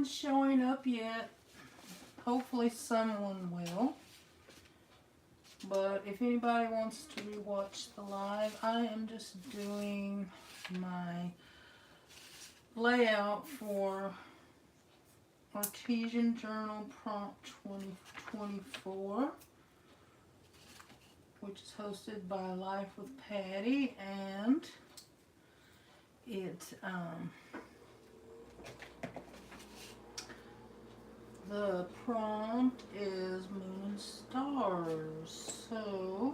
one's showing up yet. Hopefully someone will. But if anybody wants to rewatch the live, I am just doing my layout for Artesian Journal Prompt 2024, which is hosted by Life with Patty, and the prompt is Moon and Stars. So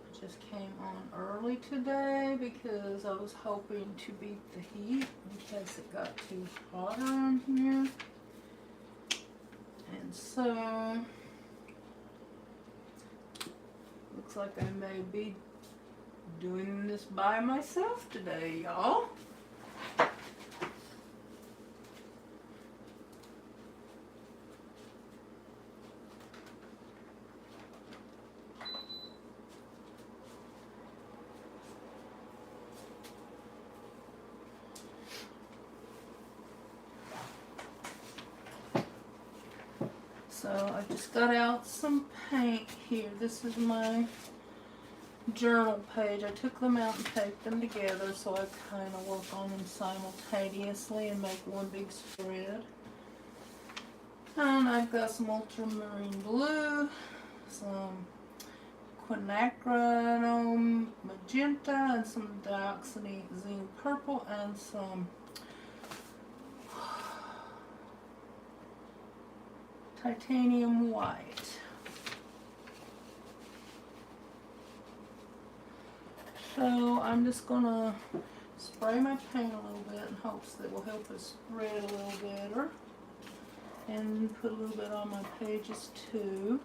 I just came on early today because I was hoping to beat the heat in case it got too hot around here. And so looks like I may be doing this by myself today, y'all. So I just got out some paint here. This is my journal page. I took them out and taped them together so I kind of work on them simultaneously and make one big spread. And I've got some ultramarine blue, some quinacridone magenta, and some dioxazine purple, and some titanium white. So I'm just gonna spray my paint a little bit in hopes that will help it spread a little better, and put a little bit on my pages too.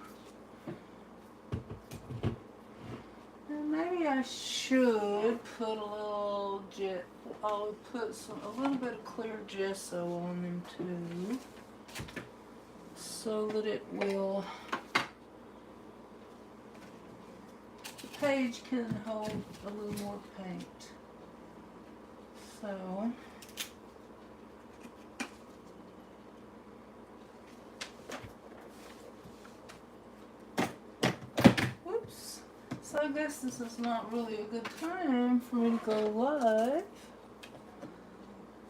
And maybe I should put a little I'll put a little bit of clear gesso on them too, so that it will, the page can hold a little more paint. So whoops. So I guess this is not really a good time for me to go live,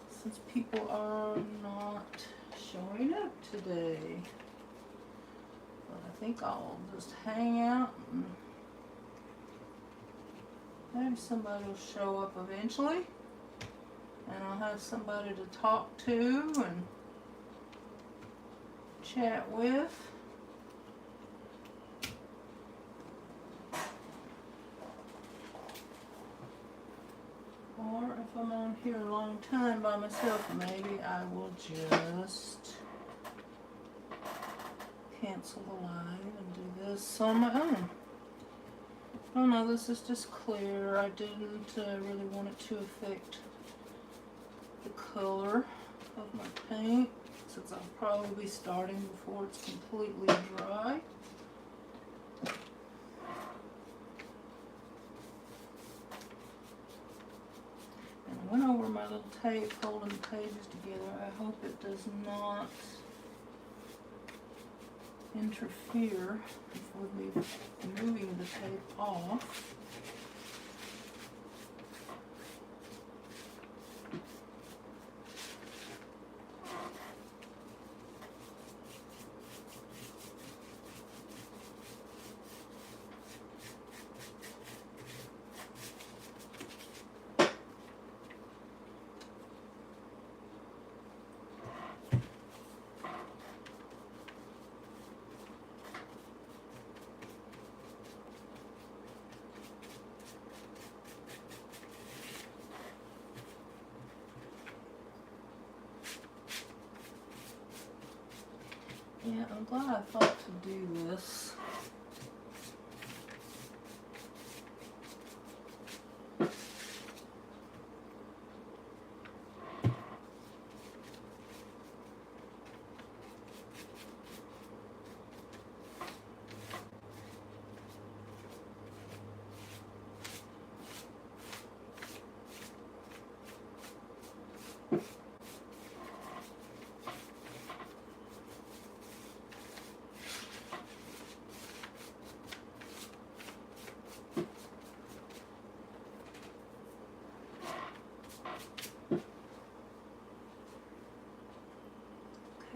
since people are not showing up today. But I think I'll just hang out and maybe somebody will show up eventually, and I'll have somebody to talk to and chat with. Or if I'm on here a long time by myself, maybe I will just cancel the live and do this on my own. Oh no, this is just clear. I didn't really want it to affect the color of my paint, since I'll probably be starting before it's completely dry. And I went over my little tape holding the pages together. I hope it does not interfere with me moving the tape off. Yeah, I'm glad I thought to do this.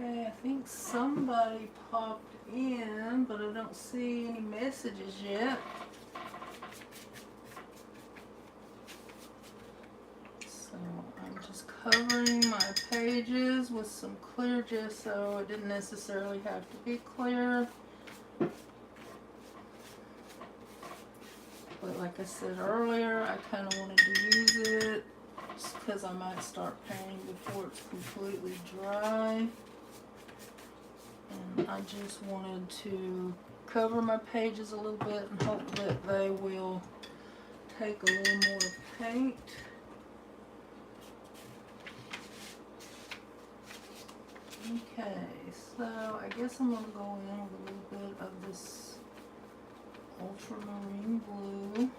Okay, I think somebody popped in, but I don't see any messages yet. So I'm just covering my pages with some clear gesso. It didn't necessarily have to be clear. But like I said earlier, I kind of wanted to use it just because I might start painting before it's completely dry. And I just wanted to cover my pages a little bit and hope that they will take a little more paint. Okay, so I guess I'm going to go in with a little bit of this ultramarine blue.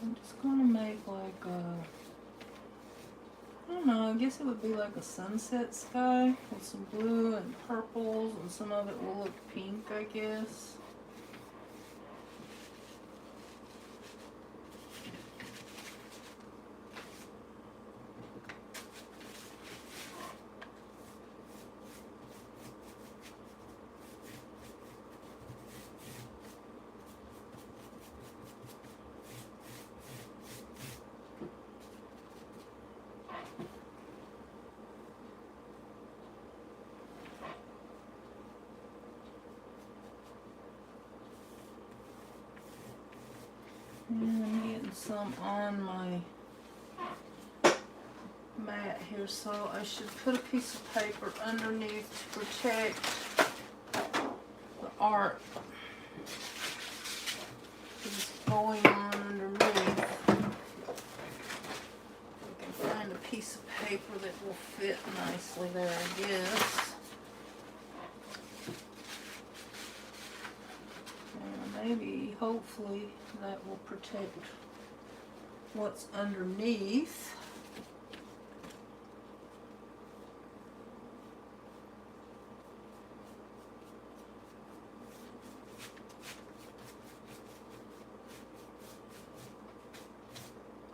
I'm just going to make like a, I don't know, I guess it would be like a sunset sky with some blue and purples, and some of it will look pink, I guess. And I'm getting some on my mat here, so I should put a piece of paper underneath to protect the art that's going on underneath. I can find a piece of paper that will fit nicely there, I guess. Maybe, hopefully, that will protect what's underneath.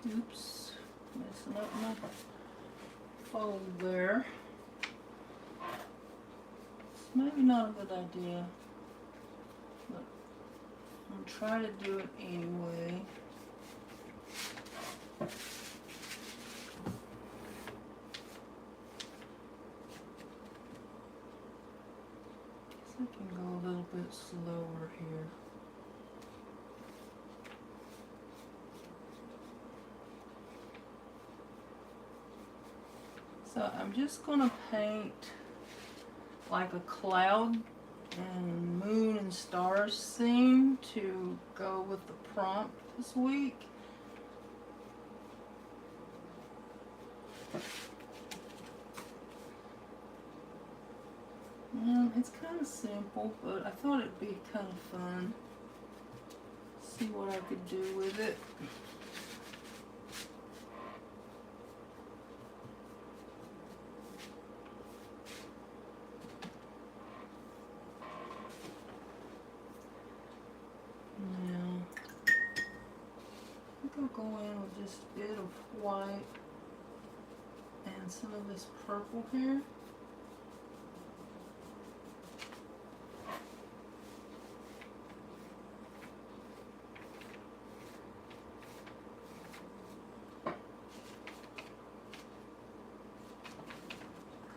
Oops, messing up my fold there. It's maybe not a good idea. I'll try to do it anyway. Guess I can go a little bit slower here. So I'm just gonna paint like a cloud and moon and stars scene to go with the prompt this week. It's kind of simple, but I thought it'd be kind of fun. See what I could do with it. I'll go in with just a bit of white and some of this purple here.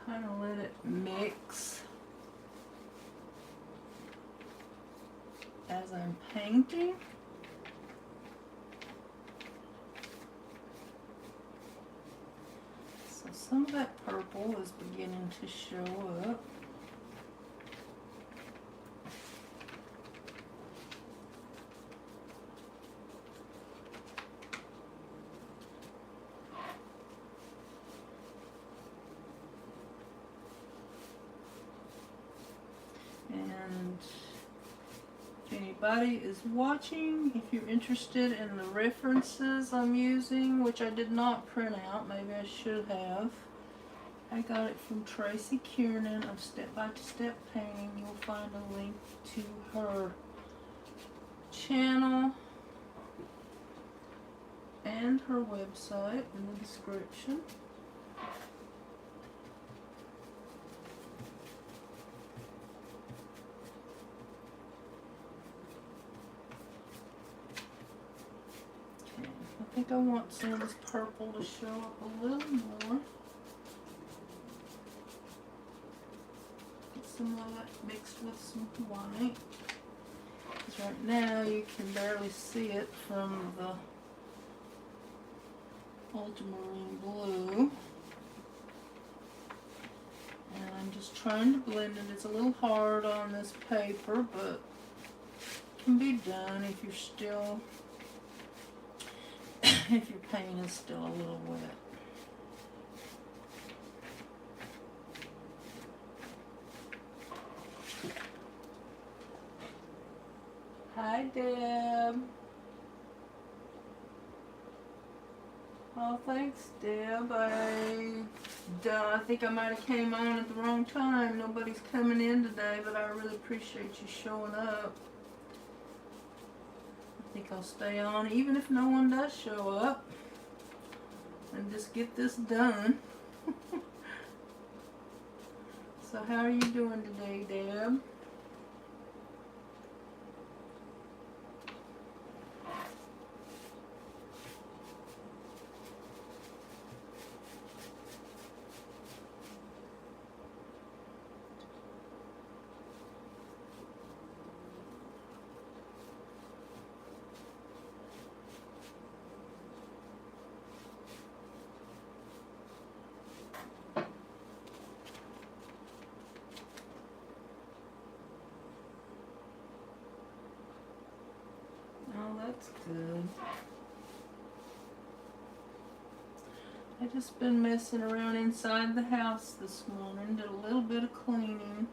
Kind of let it mix as I'm painting. Some of that purple is beginning to show up. And if anybody is watching, if you're interested in the references I'm using, which I did not print out, maybe I should have. I got it from Tracy Kiernan of Step by Step Painting. You'll find a link to her channel and her website in the description. Okay, I think I want some of this purple to show up a little more. Get some of that mixed with some white. Because right now you can barely see it from the ultramarine blue. And I'm just trying to blend it. It's a little hard on this paper, but it can be done if you're still, if your paint is still a little wet. Hi, Deb. Oh, thanks, Deb. I think I might have came on at the wrong time. Nobody's coming in today, but I really appreciate you showing up. I think I'll stay on even if no one does show up and just get this done. So how are you doing today, Deb? Oh, that's good. I just been messing around inside the house this morning, did a little bit of cleaning.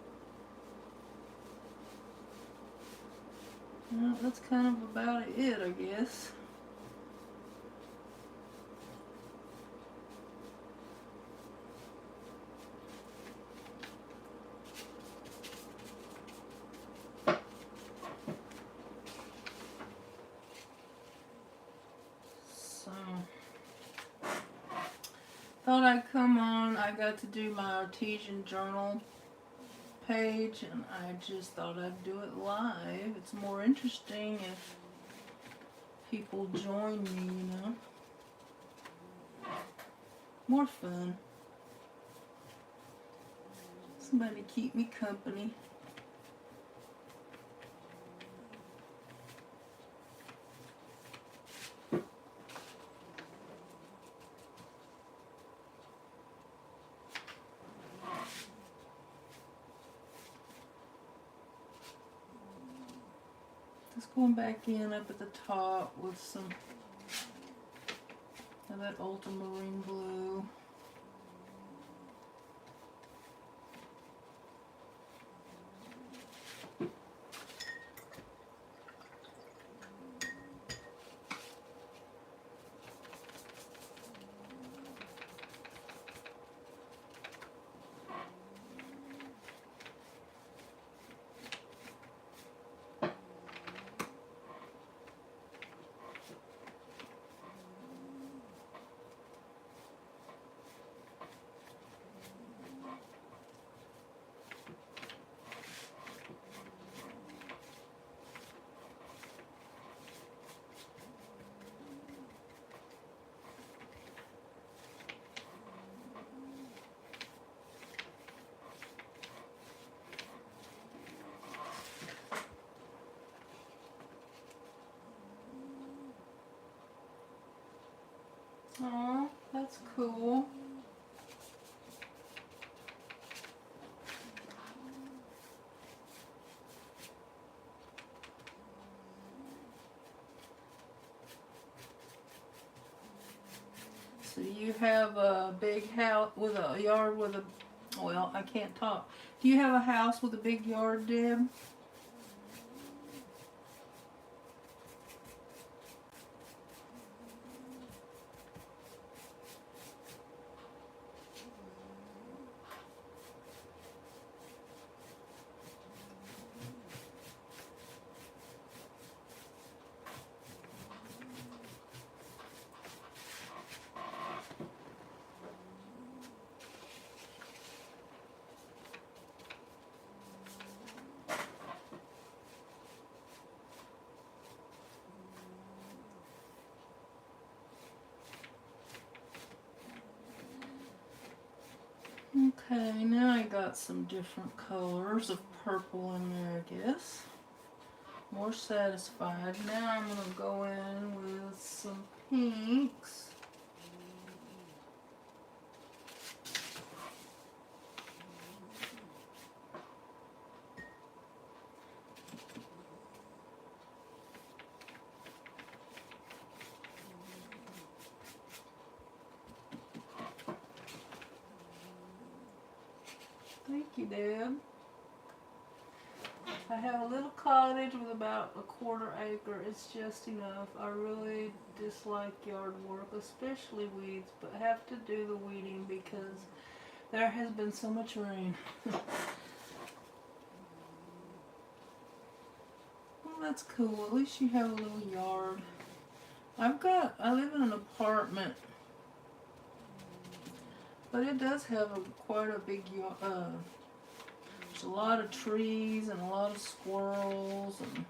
Well, that's kind of about it, I guess. So, thought I'd come on. I got to do my artesian journal page, and I just thought I'd do it live. It's more interesting if people join me, you know. More fun. Somebody to keep me company. Just going back in up at the top with some of that ultramarine blue. Oh, that's cool. So you have a big house with a yard with a, well, I can't talk. Do you have a house with a big yard, Deb? Okay, now I got some different colors of purple in there, I guess. More satisfied. Now I'm going to go in with some pinks. Thank you, Dad. I have a little cottage with about a quarter acre. It's just enough. I really dislike yard work, especially weeds, but have to do the weeding because there has been so much rain. Well, that's cool. At least you have a little yard. I live in an apartment, but it does have quite a big yard. There's a lot of trees and a lot of squirrels, and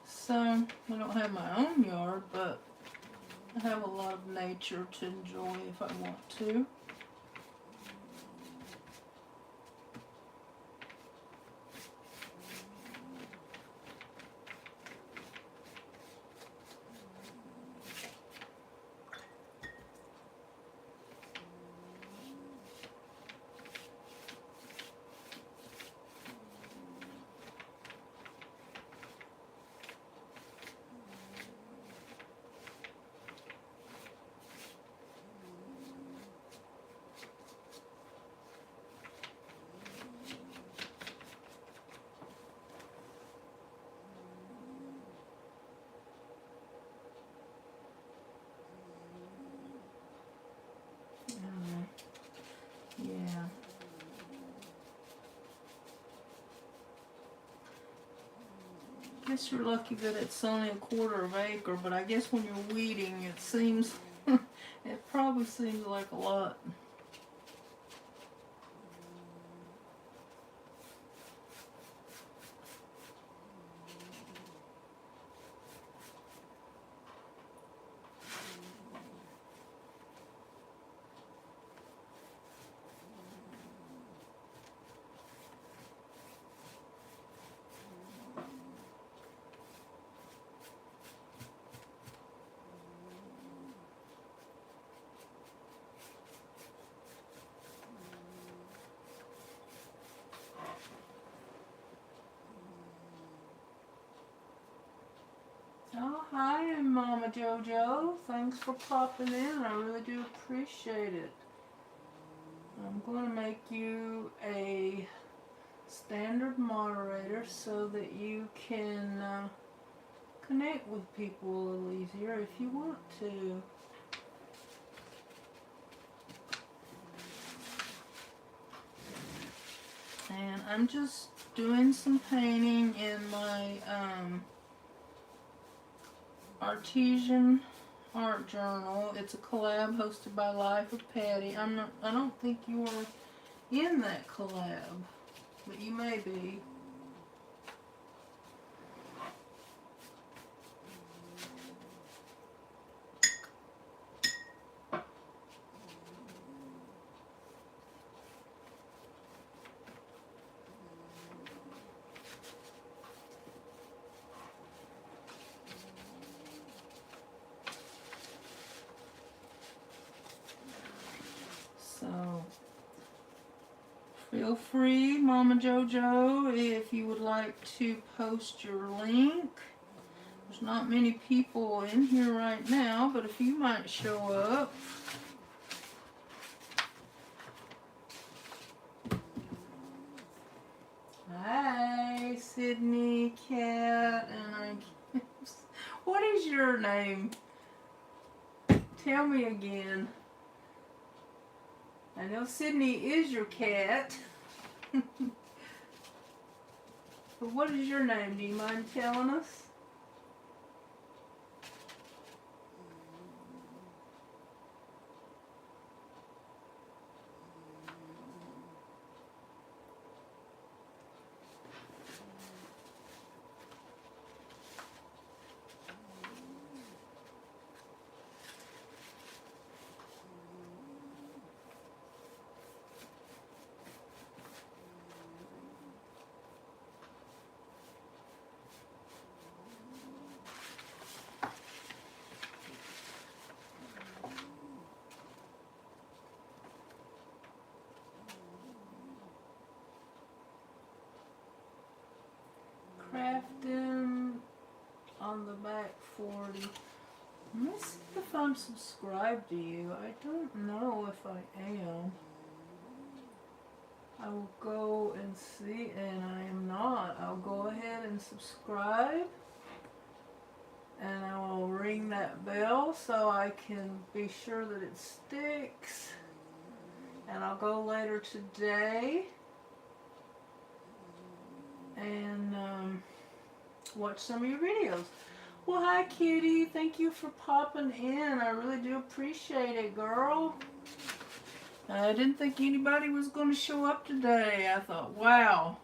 so I don't have my own yard, but I have a lot of nature to enjoy if I want to. Yeah. Guess you're lucky that it's only a quarter of an acre, but I guess when you're weeding, it seems, it probably seems like a lot. Oh, hi, Mama Jojo. Thanks for popping in. I really do appreciate it. I'm going to make you a standard moderator so that you can connect with people a little easier if you want to. And I'm just doing some painting in my Artesian art journal. It's a collab hosted by Life of Patty. I don't think you were in that collab, but you may be. So feel free, Mama Jojo, if you would like to post your link. There's not many people in here right now, but if you might show up. Hi, Sydney, Cat, and what is your name? Tell me again. I know Sydney is your cat. But what is your name? Do you mind telling us? back 40. Let me see if I'm subscribed to you. I don't know if I am. I will go and see, and I am not. I'll go ahead and subscribe. And I will ring that bell so I can be sure that it sticks. And I'll go later today and watch some of your videos. Well, hi, Kitty. Thank you for popping in. I really do appreciate it, girl. I didn't think anybody was going to show up today. I thought, wow,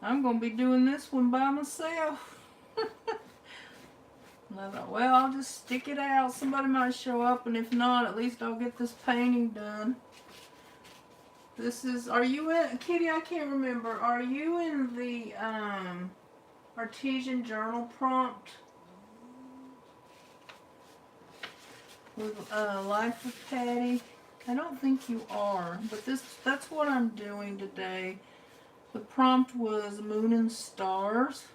I'm going to be doing this one by myself. And I thought, well, I'll just stick it out. Somebody might show up, and if not, at least I'll get this painting done. This is, are you in, Kitty, I can't remember. Are you in the Artesian Journal prompt? With Life of Patty? I don't think you are, but that's what I'm doing today. The prompt was Moon and Stars.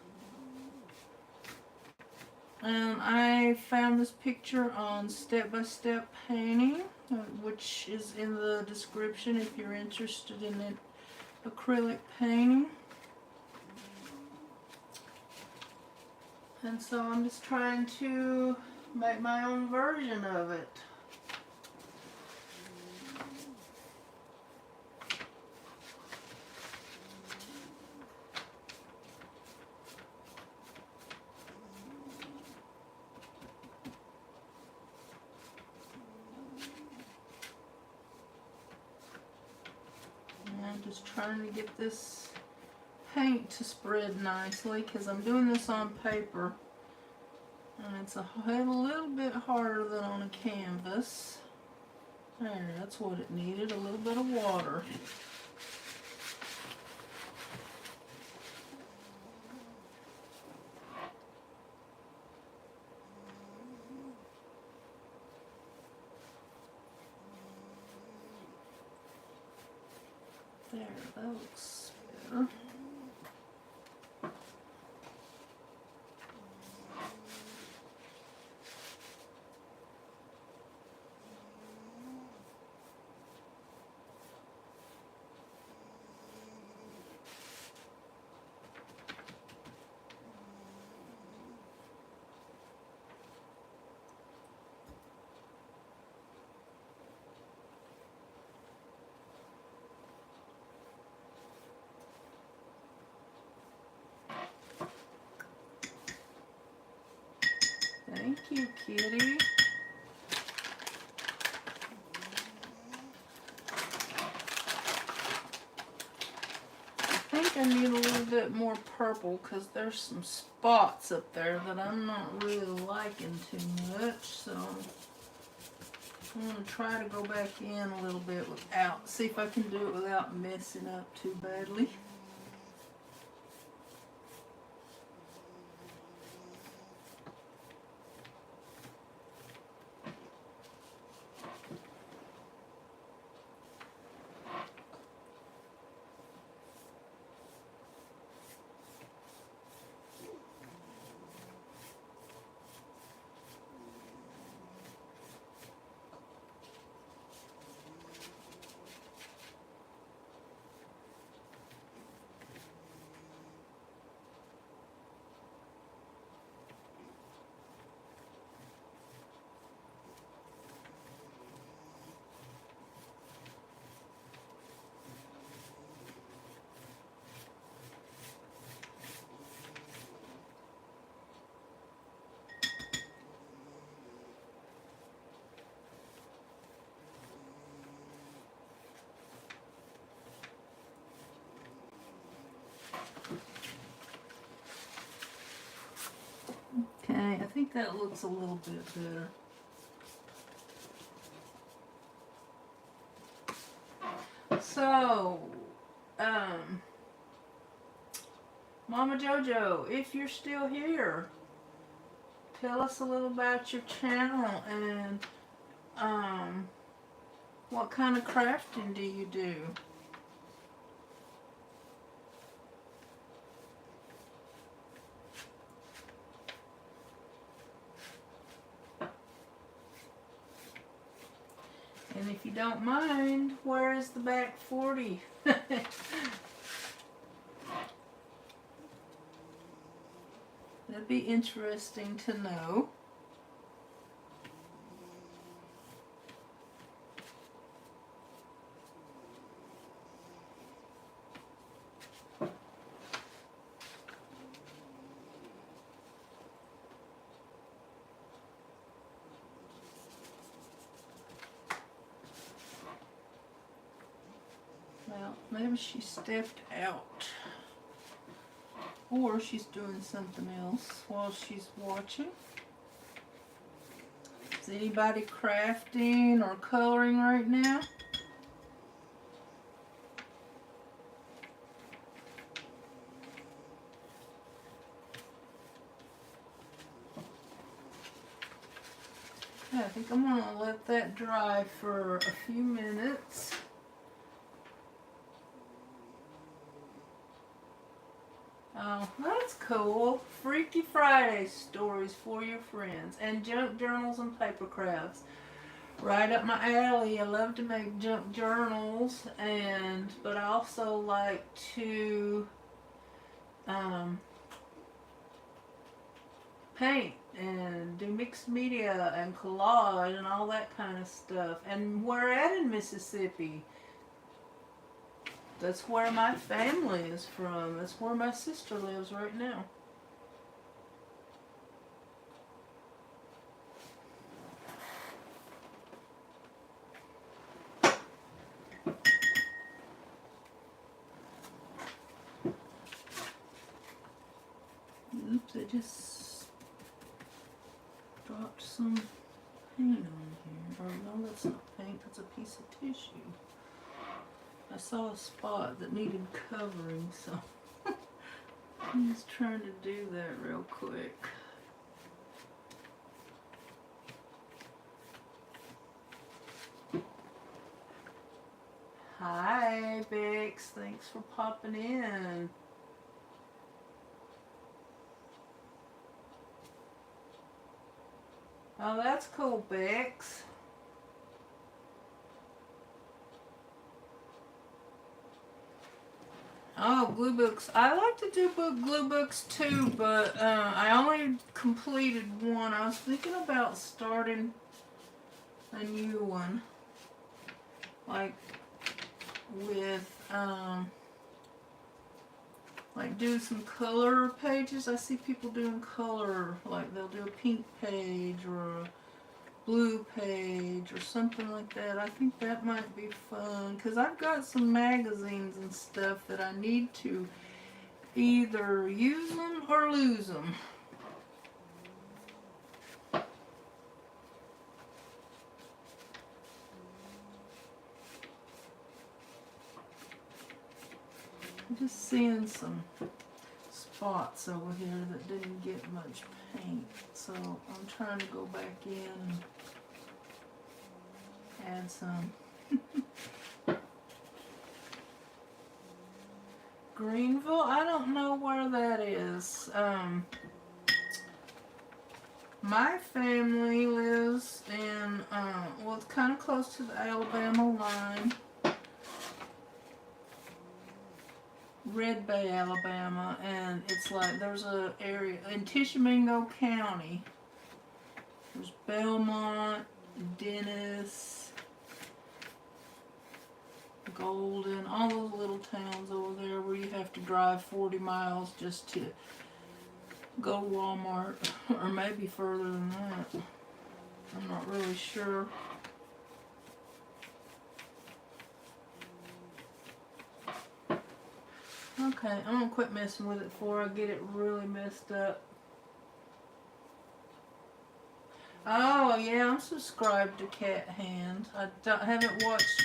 And I found this picture on Step by Step Painting, which is in the description if you're interested in an acrylic painting. And so I'm just trying to make my own version of it. I'm just trying to get this paint to spread nicely because I'm doing this on paper and it's a little bit harder than on a canvas. There, that's what it needed, a little bit of water. There, that looks better. Thank you, Kitty. I think I need a little bit more purple because there's some spots up there that I'm not really liking too much. So I'm going to try to go back in a little bit without, see if I can do it without messing up too badly. Okay, I think that looks a little bit better. So, Mama Jojo, if you're still here, tell us a little about your channel and what kind of crafting do you do? don't mind, where is the back 40? That'd be interesting to know. Well, maybe she stepped out. Or she's doing something else while she's watching. Is anybody crafting or coloring right now? Okay, I think I'm going to let that dry for a few minutes. Oh, that's cool. Freaky Friday stories for your friends. And junk journals and paper crafts. Right up my alley. I love to make junk journals, but I also like to paint and do mixed media and collage and all that kind of stuff. And we're at in Mississippi. That's where my family is from. That's where my sister lives right now. Oops, I just dropped some paint on here. Oh no, that's not paint, that's a piece of tissue. I saw a spot that needed covering, so I'm just trying to do that real quick. Hi, Bix. Thanks for popping in. Oh, that's cool, Bix. Oh, glue books. I like to do glue books too, but I only completed one. I was thinking about starting a new one. Like with, like do some color pages. I see people doing color, like they'll do a pink page or a blue page or something like that. I think that might be fun because I've got some magazines and stuff that I need to either use them or lose them. I'm just seeing some spots over here that didn't get much paint, so I'm trying to go back in and add some. Greenville, I don't know where that is. My family lives in, well, it's kind of close to the Alabama line. Red Bay, Alabama, and it's like there's a area in Tishomingo County. There's Belmont, Dennis, Golden, all those little towns over there where you have to drive 40 miles just to go to Walmart, or maybe further than that. I'm not really sure. Okay, I'm gonna quit messing with it before I get it really messed up. Oh yeah, I'm subscribed to Cat Hand. I haven't watched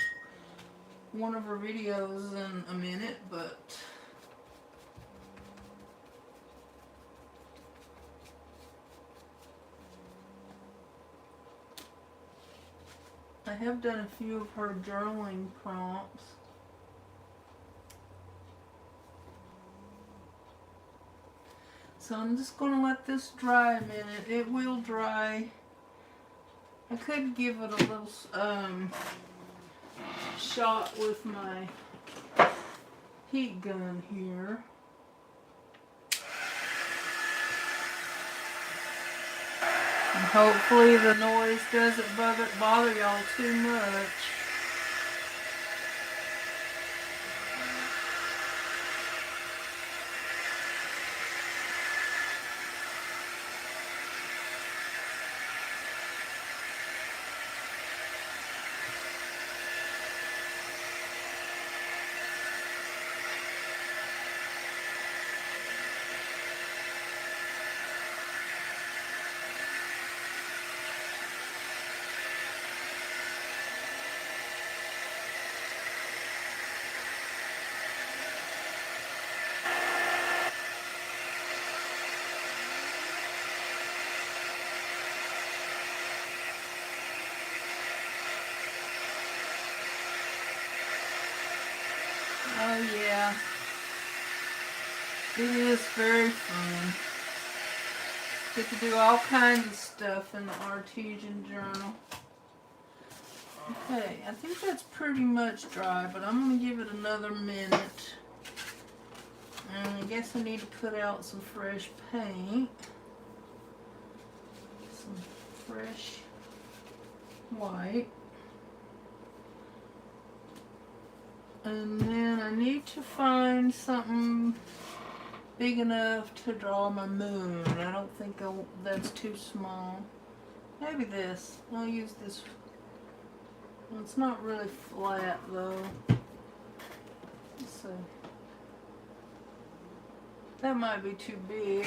one of her videos in a minute, but I have done a few of her journaling prompts. So I'm just going to let this dry a minute. It will dry. I could give it a little shot with my heat gun here. And hopefully the noise doesn't bother y'all too much. Oh yeah, it is very fun. Get to do all kinds of stuff in the Artesian journal. Okay, I think that's pretty much dry, but I'm going to give it another minute. And I guess I need to put out some fresh paint. Some fresh white. And then I need to find something big enough to draw my moon. I don't think that's too small. Maybe this. I'll use this. Well, it's not really flat though. So that might be too big.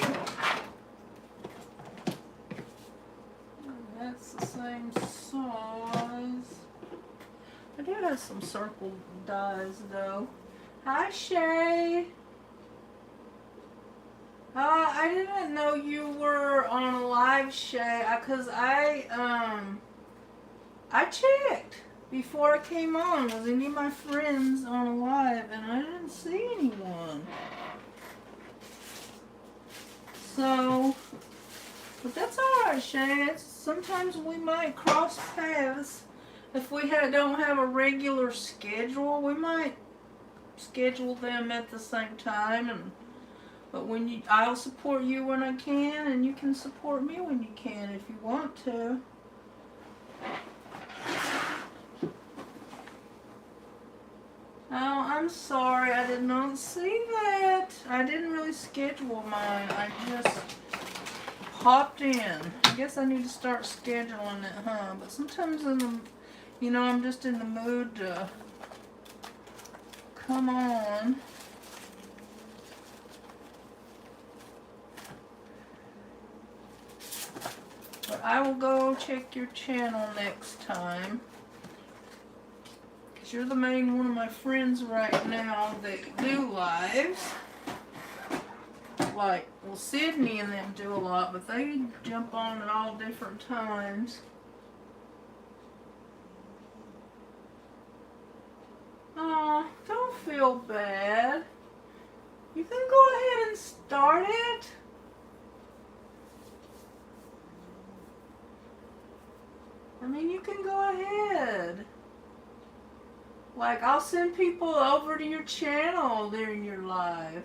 That's the same size. I do have some circle dies though. Hi Shay. I didn't know you were on a live, Shay, cause I checked before I came on. Was any of my friends on a live, and I didn't see anyone. So, but that's alright, Shay. Sometimes we might cross paths. If we don't have a regular schedule, we might schedule them at the same time. But I'll support you when I can, and you can support me when you can if you want to. Oh, I'm sorry, I did not see that. I didn't really schedule mine. I just popped in. I guess I need to start scheduling it, huh? But sometimes I'm just in the mood to come on. But I will go check your channel next time. Because you're the main one of my friends right now that do lives. Like, well, Sydney and them do a lot, but they jump on at all different times. Aw, don't feel bad. You can go ahead and start it. I mean, you can go ahead. Like, I'll send people over to your channel during your live.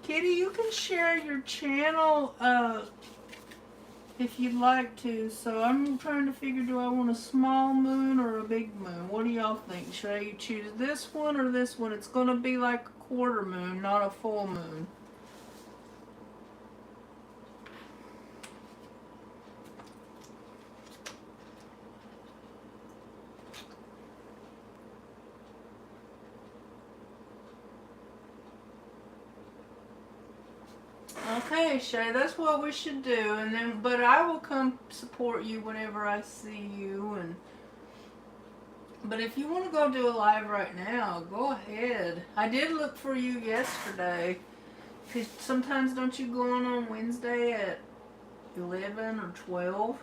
Kitty, you can share your channel if you'd like to. So I'm trying to figure, do I want a small moon or a big moon? What do y'all think? Should I choose this one or this one? It's going to be like a quarter moon, not a full moon. Okay, Shay, that's what we should do, but I will come support you whenever I see you, but if you want to go do a live right now, go ahead. I did look for you yesterday, because sometimes don't you go on Wednesday at 11 or 12?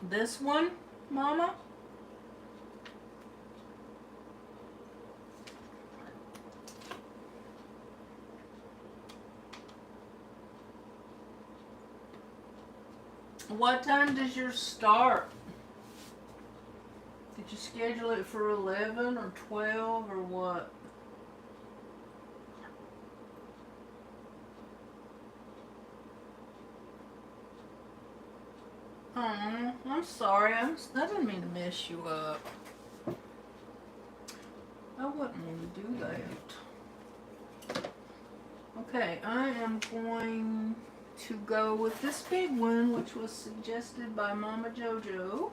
This one, Mama? What time does yours start? Did you schedule it for 11 or 12 or what? Oh, I'm sorry. I didn't mean to mess you up. I wouldn't want to do that. Okay, I am going to go with this big one, which was suggested by Mama Jojo.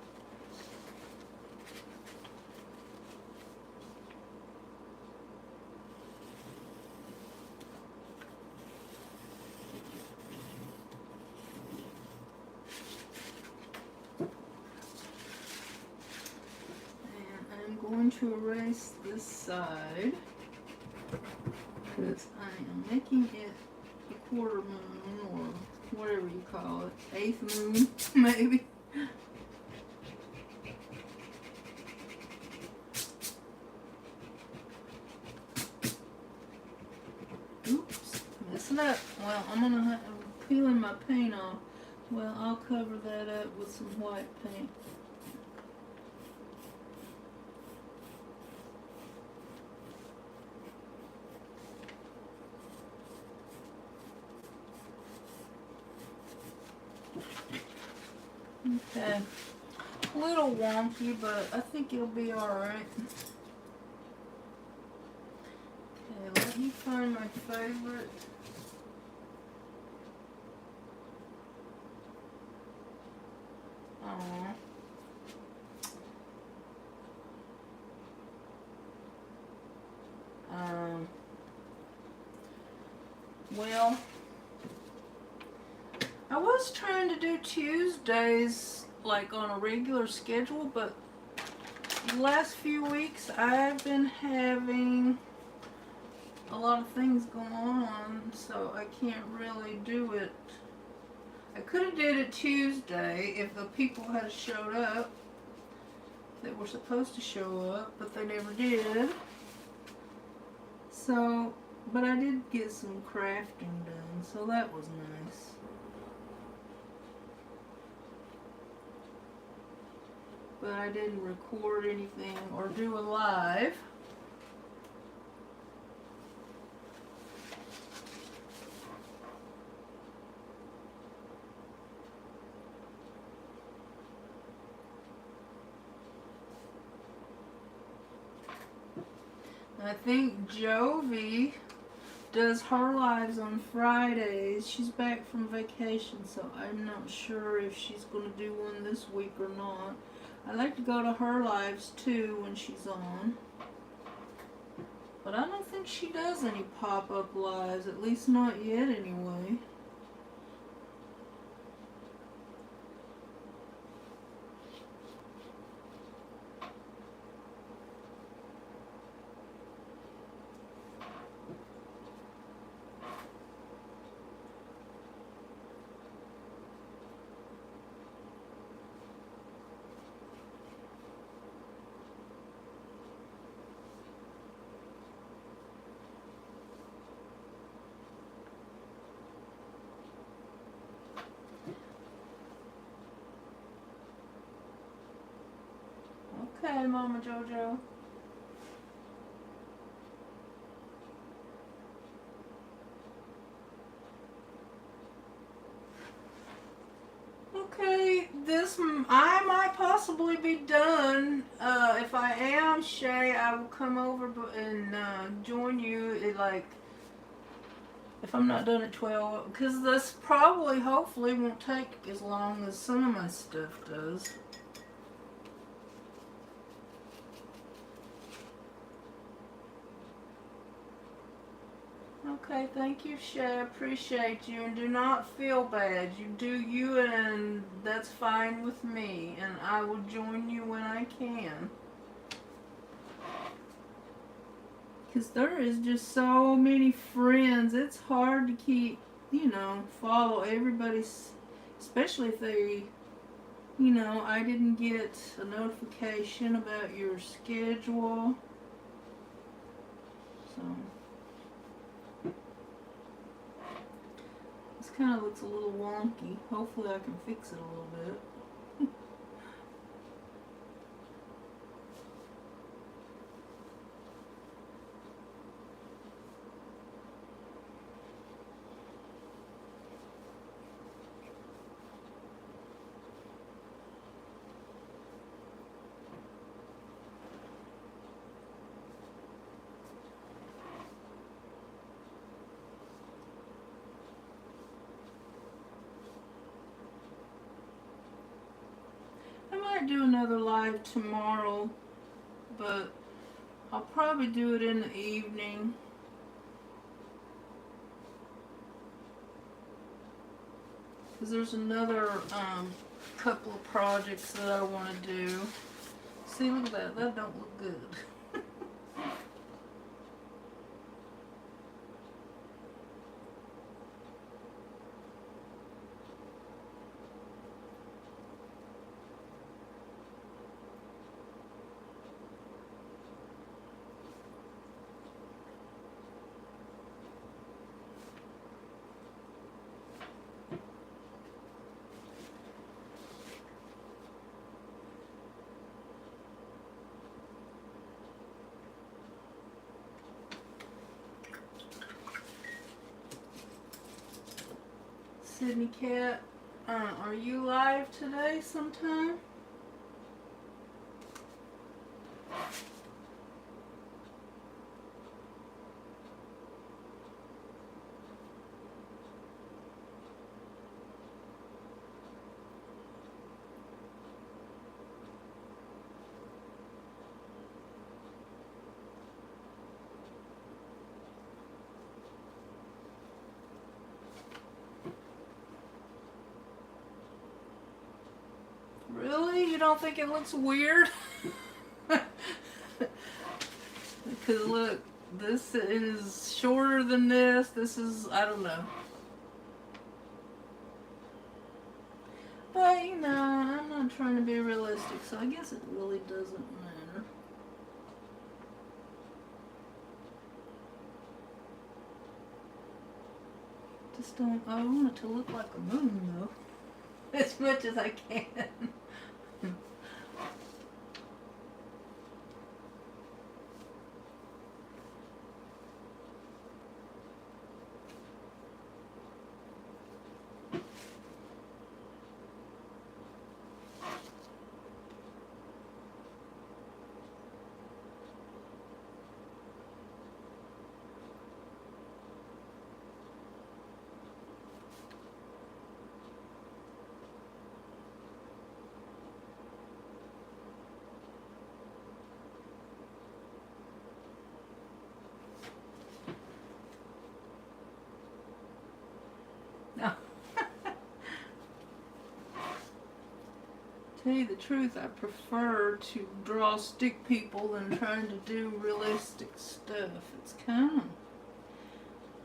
Going to erase this side because I am making it a quarter moon or whatever you call it, eighth moon maybe. Oops, messing up. Well, I'm gonna have peeling my paint off. Well, I'll cover that up with some white paint. Okay, a little wonky, but I think it'll be alright. Okay, let me find my favorite. Aww. Well, I was trying to do Tuesdays like on a regular schedule, but the last few weeks I've been having a lot of things going on, so I can't really do it. I could have did it Tuesday if the people had showed up that were supposed to show up, but they never did. So, but I did get some crafting done, so that was nice. But I didn't record anything or do a live. I think Jovi does her lives on Fridays. She's back from vacation, so I'm not sure if she's going to do one this week or not. I like to go to her lives too when she's on. But I don't think she does any pop-up lives, at least not yet anyway. Okay, Mama Jojo. Okay, I might possibly be done. If I am, Shay, I will come over and join you if I'm not done at 12, because this probably, hopefully, won't take as long as some of my stuff does. Okay, thank you, Shay. I appreciate you, and do not feel bad. You do you, and that's fine with me, and I will join you when I can. Because there is just so many friends. It's hard to keep, follow everybody's, especially if they, I didn't get a notification about your schedule. So kind of looks a little wonky. Hopefully I can fix it a little bit. I might do another live tomorrow, but I'll probably do it in the evening. Because there's another couple of projects that I want to do. See, look at that. That don't look good. Sydney Cat, are you live today sometime? Really? You don't think it looks weird? Because look, this is shorter than this. This is, I don't know. But, you know, I'm not trying to be realistic, so I guess it really doesn't matter. Just don't, I want it to look like a moon, though. As much as I can. No. Tell you the truth, I prefer to draw stick people than trying to do realistic stuff. It's kind of,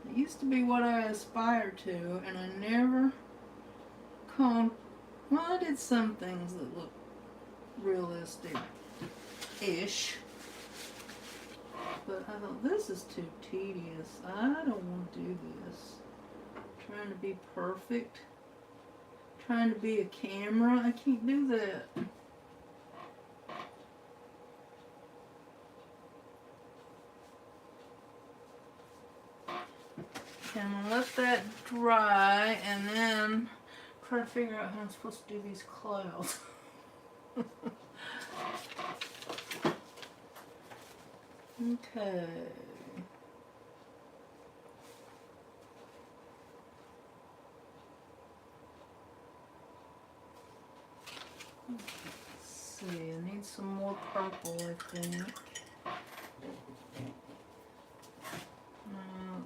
it used to be what I aspired to, and I never well, I did some things that look realistic-ish. But I thought, this is too tedious. I don't want to do this. Trying to be perfect. Trying to be a camera. I can't do that. Okay, I'm going to let that dry and then try to figure out how I'm supposed to do these clouds. Okay. Let's see, I need some more purple, I think. No,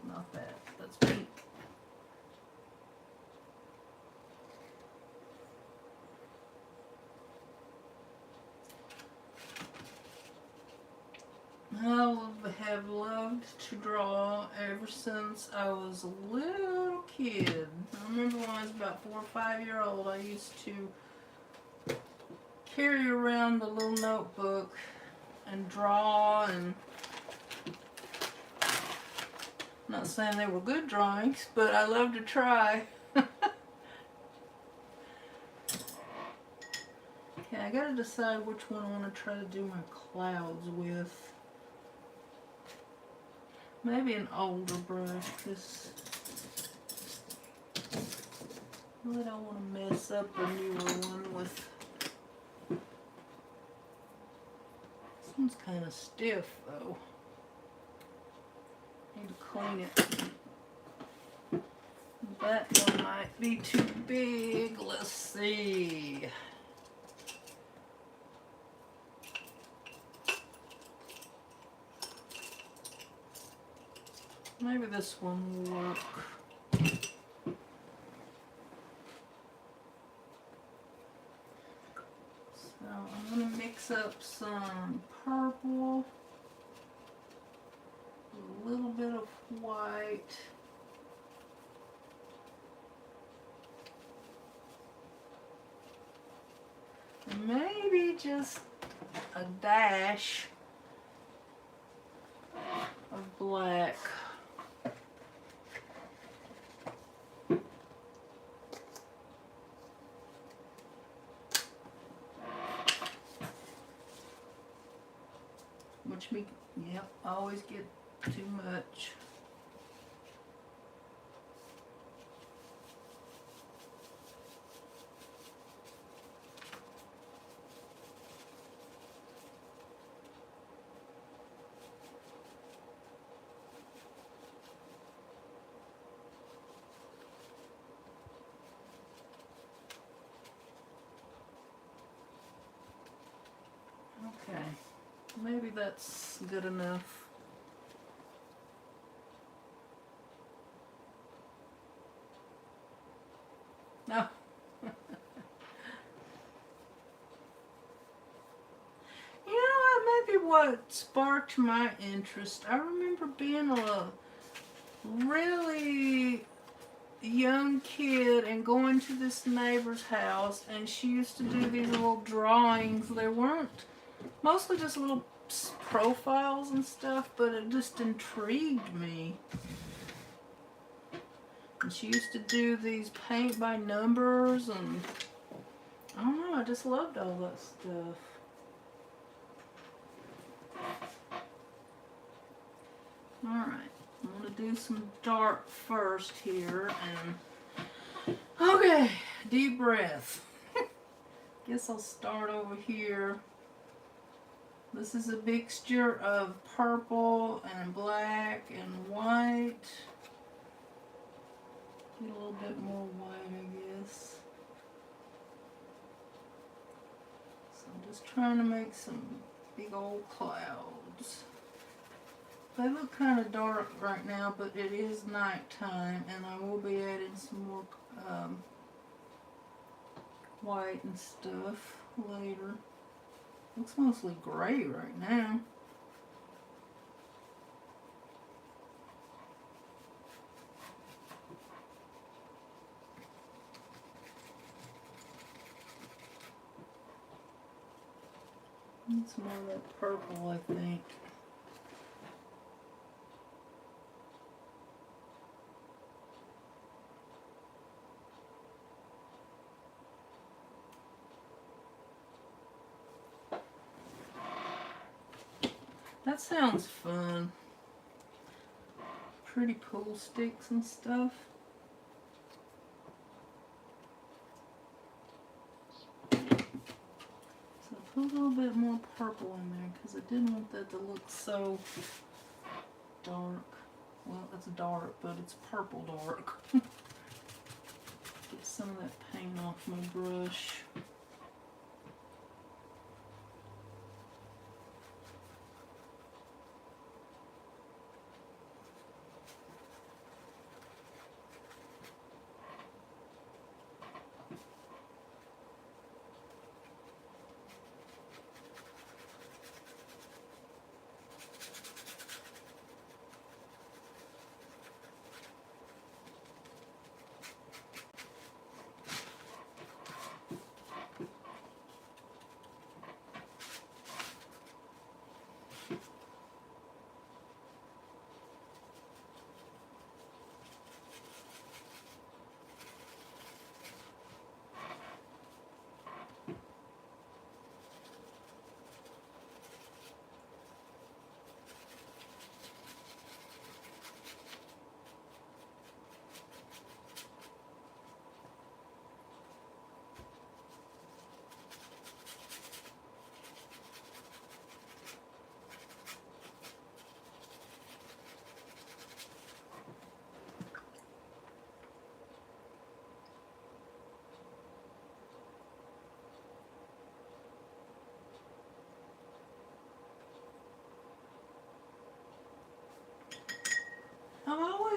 not that. That's pink. I have loved to draw ever since I was a little kid. I remember when I was about 4 or 5 years old, I used to carry around the little notebook and draw, and I'm not saying they were good drawings, but I love to try. Okay, I gotta decide which one I want to try to do my clouds with. Maybe an older brush, because I really don't want to mess up a newer one with... This one's kind of stiff, though. Need to clean it. That one might be too big. Let's see. Maybe this one will work. So I'm going to mix up some purple, a little bit of white, and maybe just a dash of black. Yep, I always get too much. Okay, maybe that's good enough. No. You know what, maybe what sparked my interest, I remember being a really young kid and going to this neighbor's house, and she used to do these little drawings. They weren't, mostly just little profiles and stuff, but it just intrigued me. And she used to do these paint by numbers, and I don't know, I just loved all that stuff. Alright, I'm going to do some dark first here, and okay, deep breath. Guess I'll start over here. This is a mixture of purple and black and white. Get a little bit more white, I guess. So I'm just trying to make some big old clouds. They look kind of dark right now, but it is nighttime, and I will be adding some more white and stuff later. Looks mostly gray right now. It's more of that purple, I think. That sounds fun. Pretty pool sticks and stuff. So put a little bit more purple in there because I didn't want that to look so dark. Well, it's dark, but it's purple dark. Get some of that paint off my brush.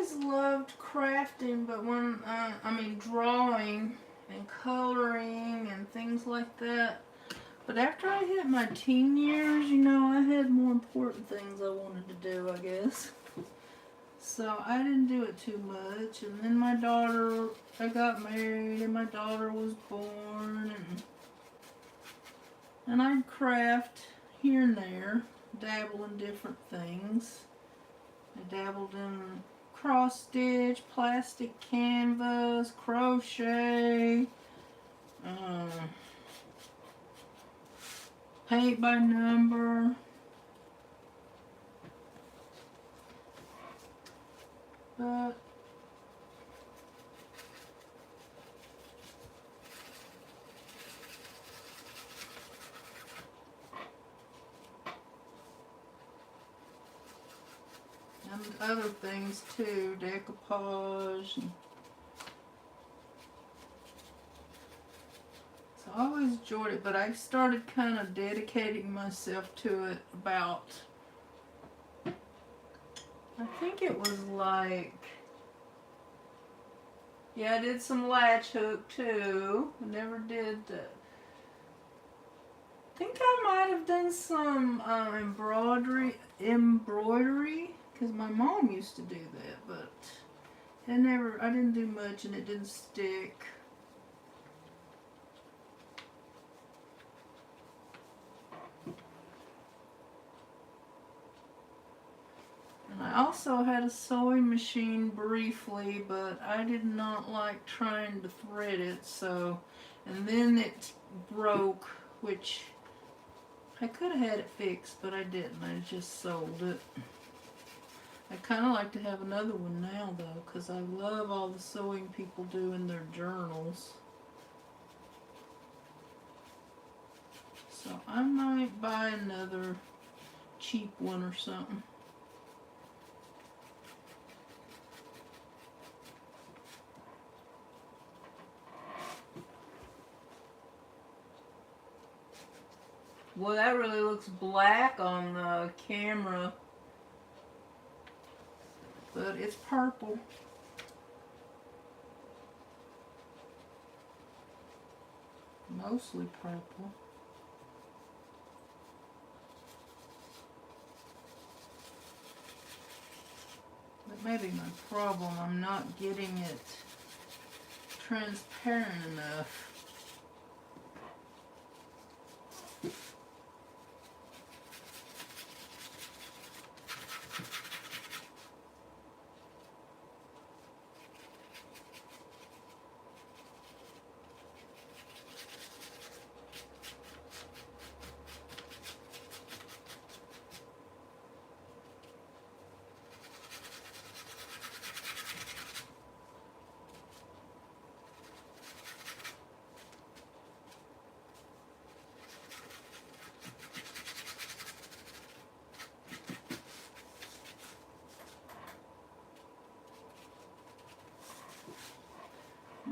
always loved crafting, but when, drawing and coloring and things like that. But after I hit my teen years, I had more important things I wanted to do, I guess. So I didn't do it too much. And then I got married and my daughter was born. And I'd craft here and there, dabble in different things. I dabbled in cross stitch, plastic canvas, crochet, paint by number. But and other things too, decoupage. So I always enjoyed it, but I started kind of dedicating myself to it about, I think it was like, yeah, I did some latch hook too. I never did, I think I might have done some embroidery, because my mom used to do that, but I didn't do much and it didn't stick. And I also had a sewing machine briefly, but I did not like trying to thread it, and then it broke, which I could have had it fixed, but I didn't. I just sold it. I kind of like to have another one now, though, because I love all the sewing people do in their journals. So I might buy another cheap one or something. Well, that really looks black on the camera. But it's purple. Mostly purple. That may be my problem. I'm not getting it transparent enough.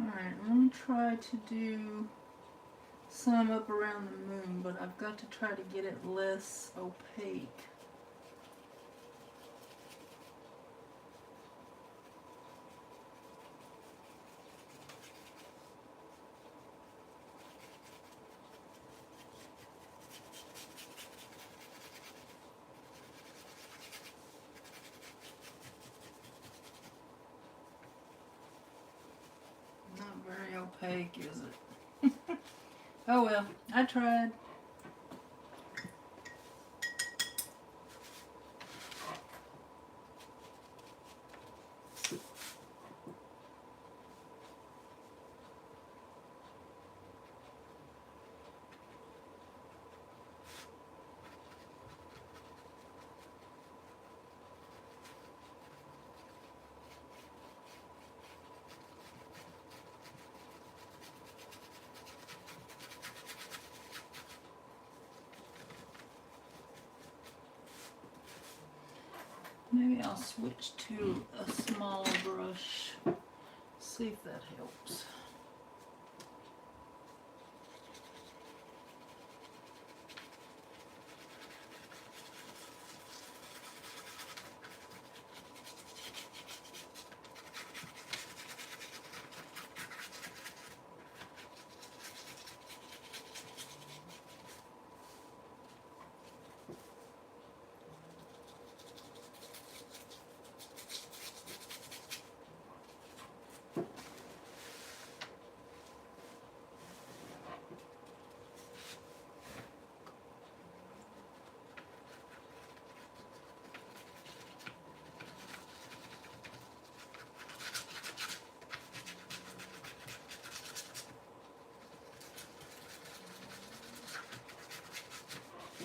Alright, I'm going to try to do some up around the moon, but I've got to try to get it less opaque. Very opaque, is it? Oh well, I tried. Maybe I'll switch to a smaller brush, see if that helps.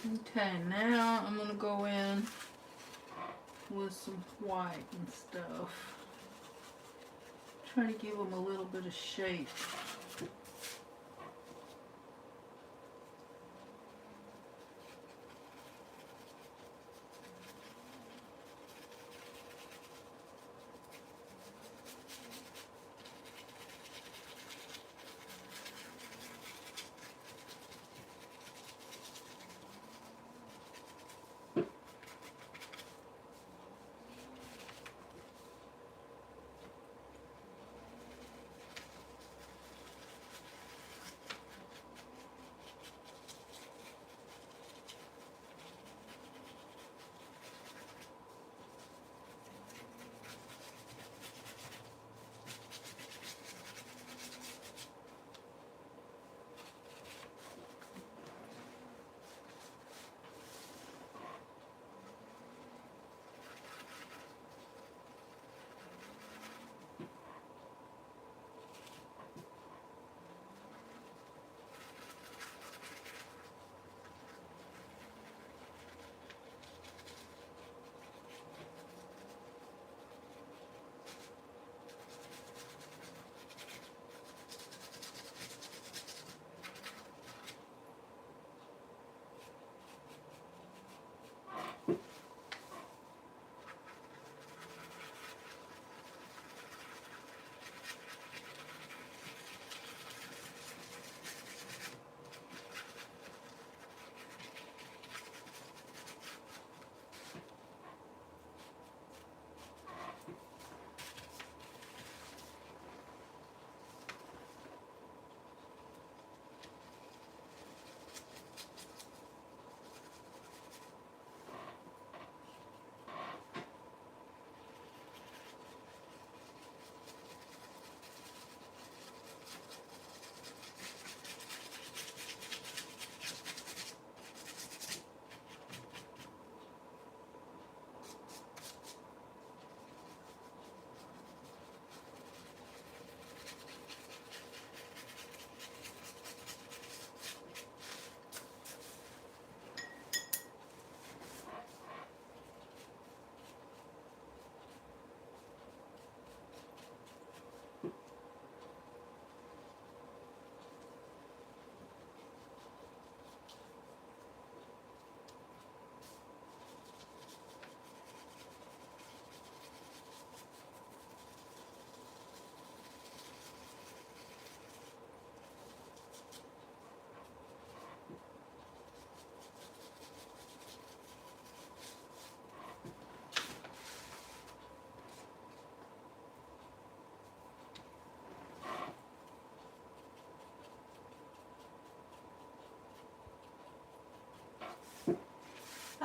Okay, now I'm gonna go in with some white and stuff. Try to give them a little bit of shape.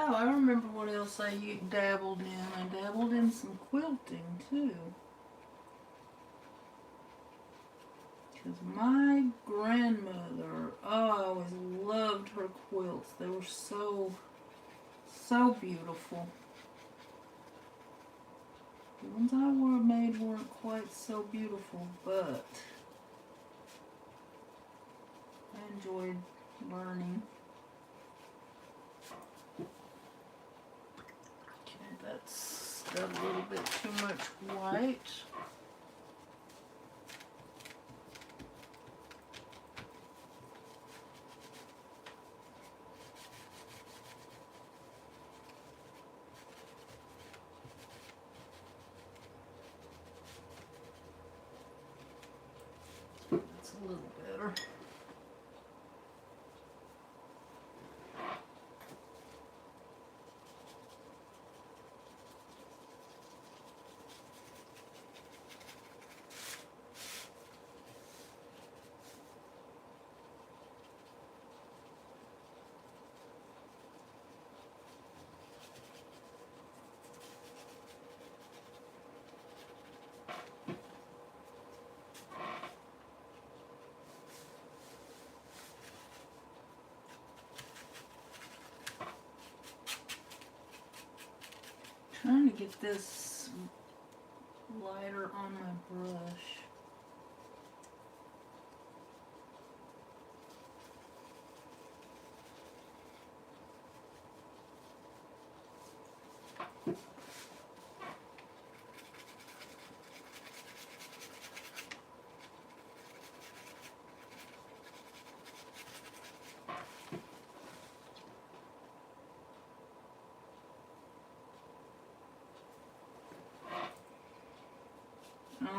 Oh, I remember what else I dabbled in. I dabbled in some quilting too. Because my grandmother, oh, I always loved her quilts. They were so beautiful. The ones I made weren't quite so beautiful, but I enjoyed learning. Okay, that's got a little bit too much white. That's a little better. Trying to get this lighter on my brush.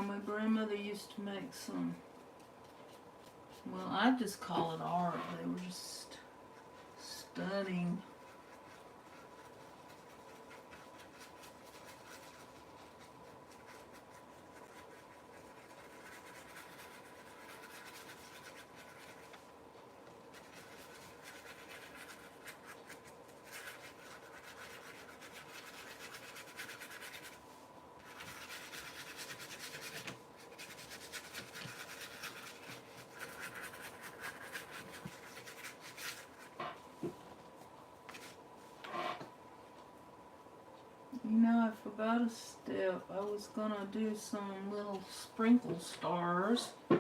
My grandmother used to make some, well, I just call it art. They were just stunning. You know, I forgot a step. I was gonna do some little sprinkle stars. I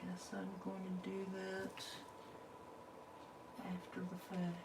guess I'm going to do that after the fact.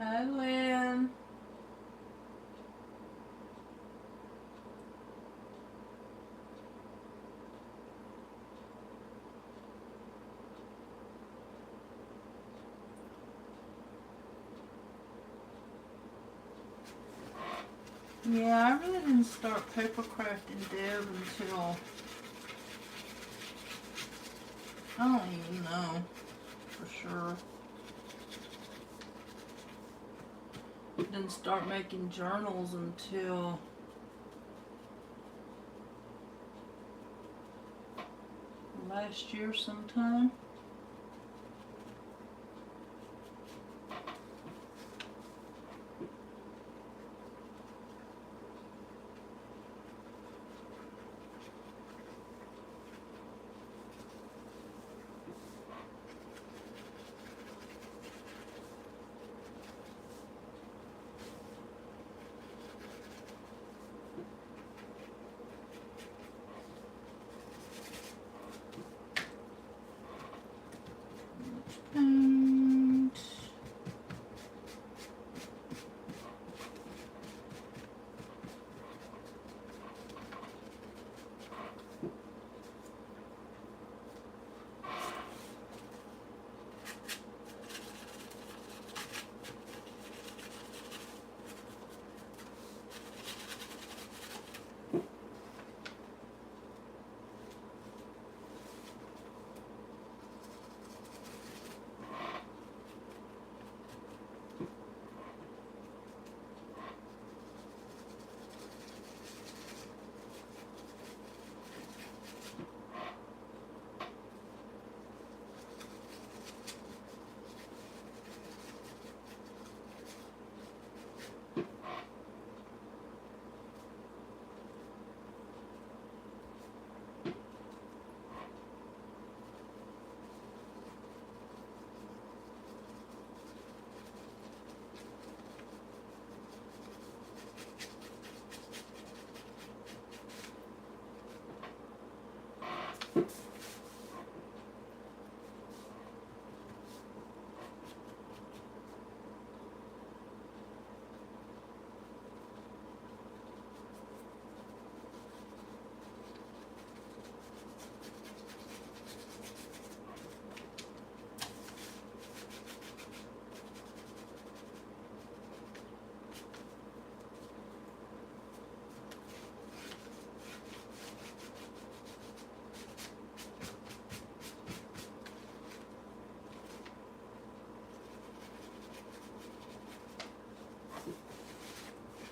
Hi, Lynn. Yeah, I really didn't start paper crafting Deb until, I don't even know for sure. Didn't start making journals until last year sometime.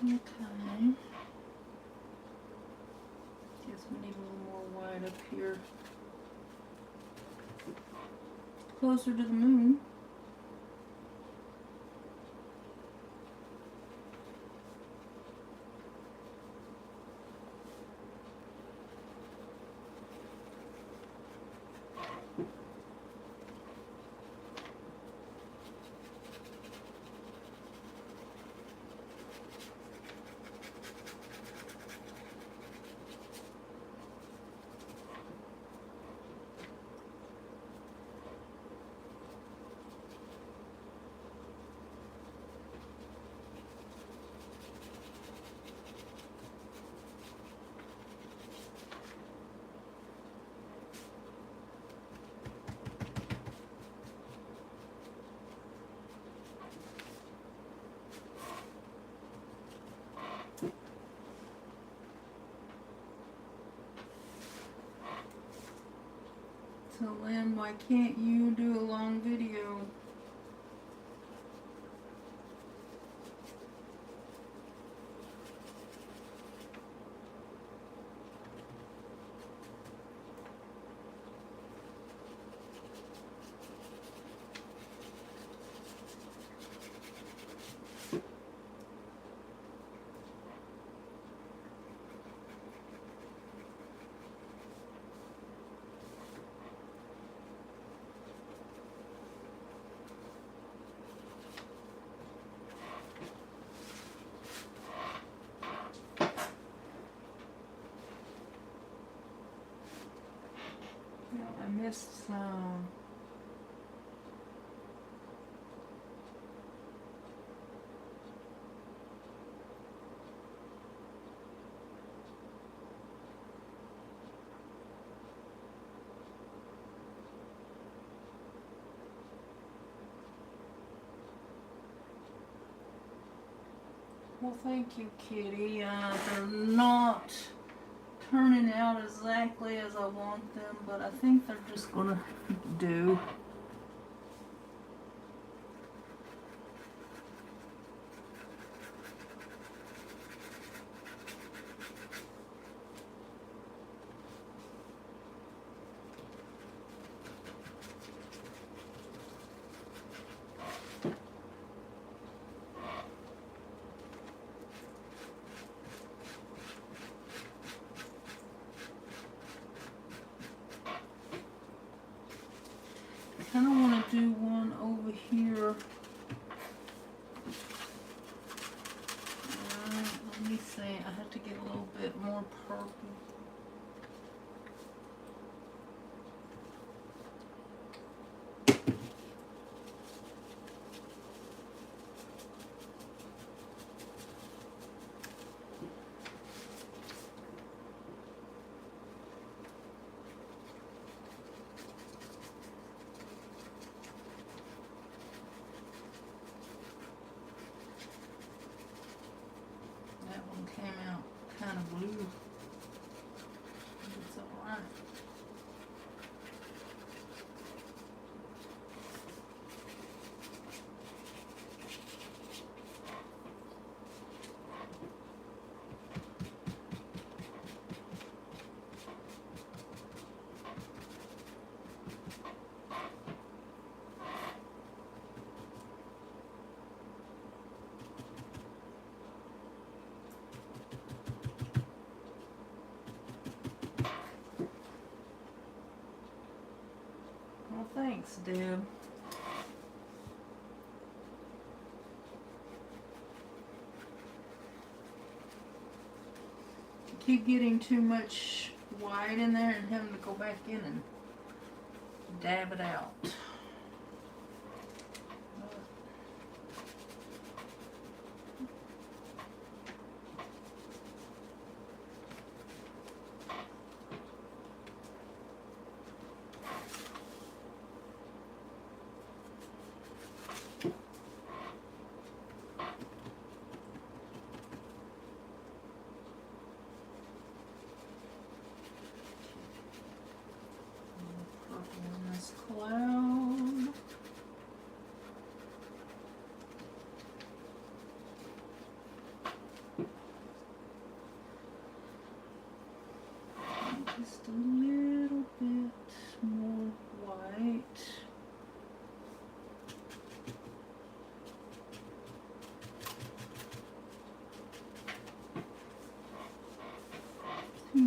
Okay. Guess we need a little more white up here. Closer to the moon. So Lynn, why can't you do a long video? I missed some. Well, thank you, Kitty. They're not turning out exactly as I want them, but I think they're just gonna do. I kind of want to do one over here. Let me see. I have to get a little bit more purple. That one came out kind of blue. It's alright. Well, thanks, Deb. Keep getting too much white in there and having to go back in and dab it out. Purple in this cloud.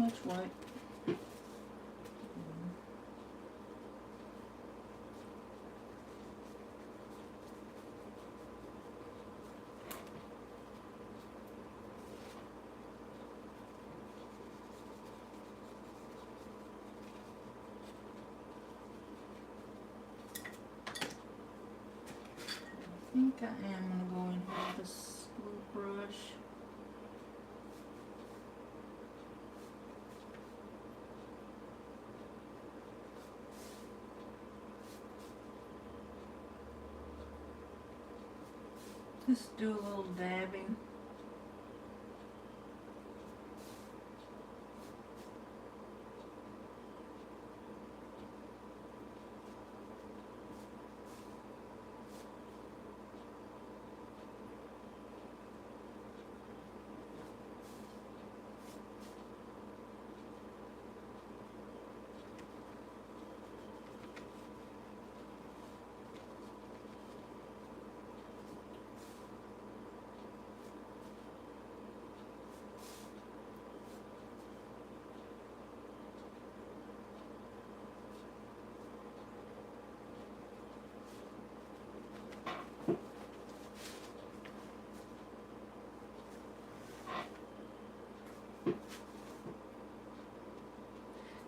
much white. I think I am going to go in here with this little brush. Just do a little dabbing.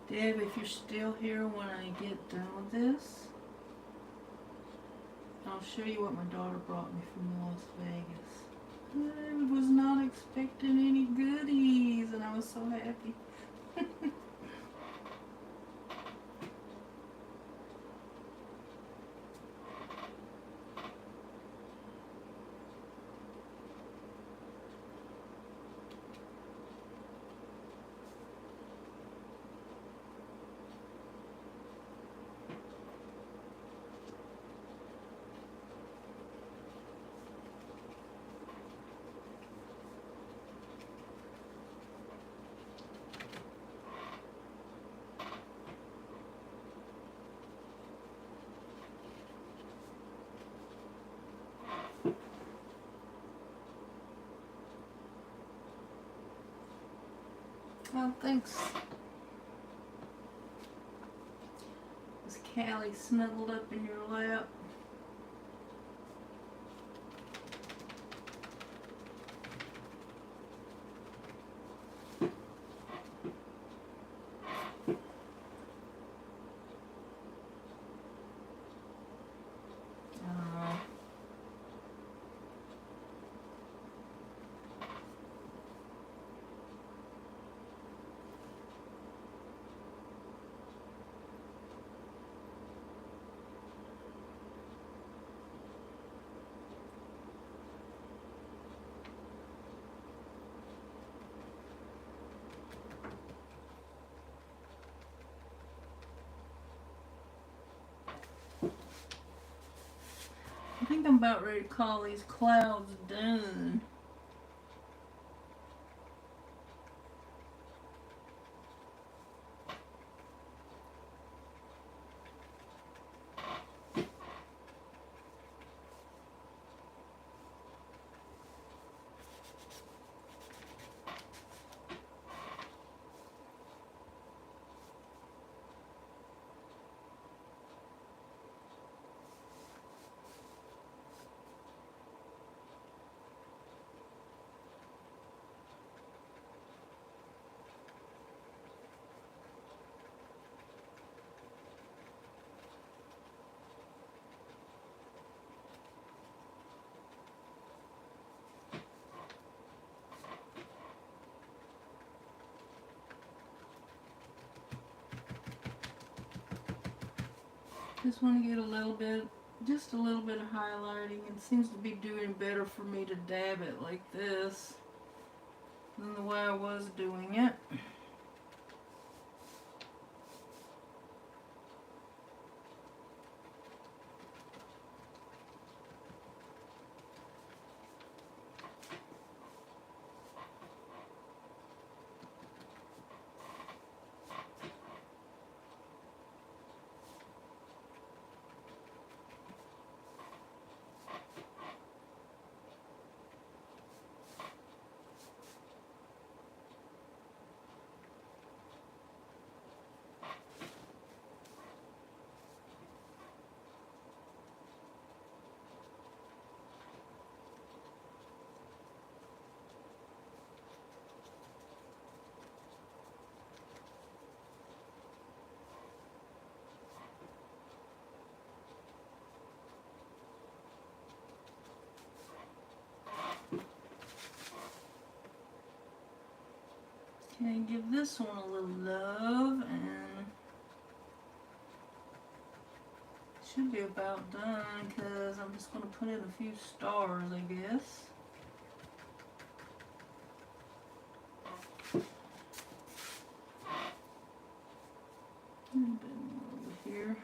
Deb, if you're still here when I get done with this, I'll show you what my daughter brought me from Las Vegas. I was not expecting any goodies, and I was so happy. Well, thanks. Is Callie snuggled up in your lap? I think I'm about ready to call these clouds done. Just want to get a little bit, just a little bit of highlighting. It seems to be doing better for me to dab it like this than the way I was doing it. Okay, give this one a little love, and should be about done because I'm just going to put in a few stars, I guess. A little bit more over here.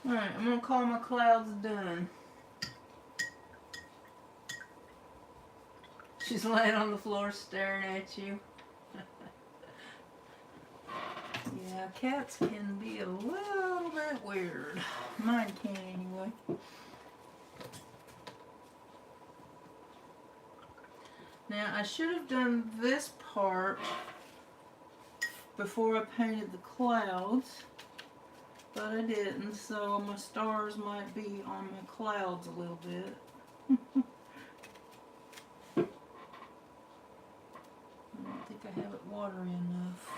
Alright, I'm going to call my clouds done. She's laying on the floor staring at you. Yeah, cats can be a little bit weird. Mine can anyway. Now, I should have done this part before I painted the clouds, but I didn't, so my stars might be on my clouds a little bit. I don't think I have it watery enough.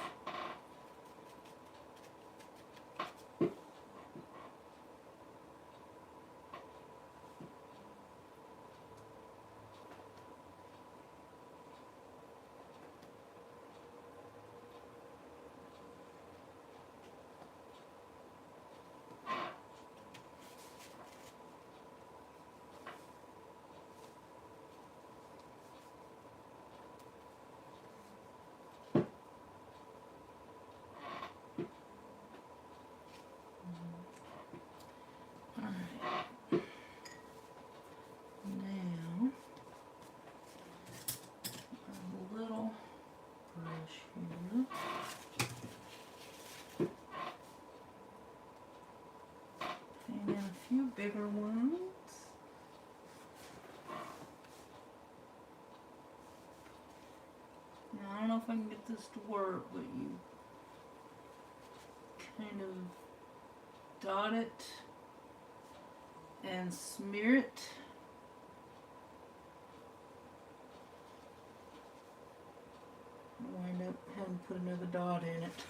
Bigger ones. Now, I don't know if I can get this to work, but you kind of dot it and smear it. Wind up having to put another dot in it.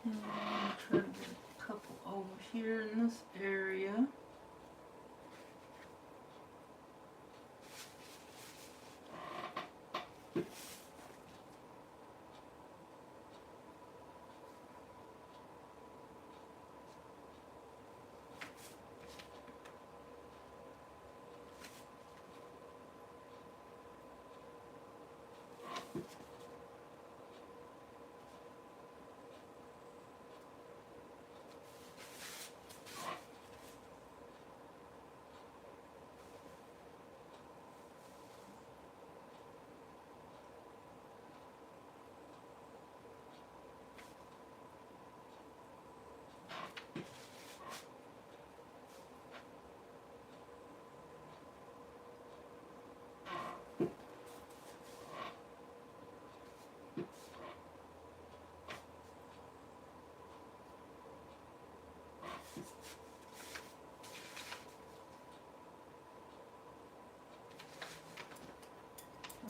And I'm going to try to get a couple over here in this area.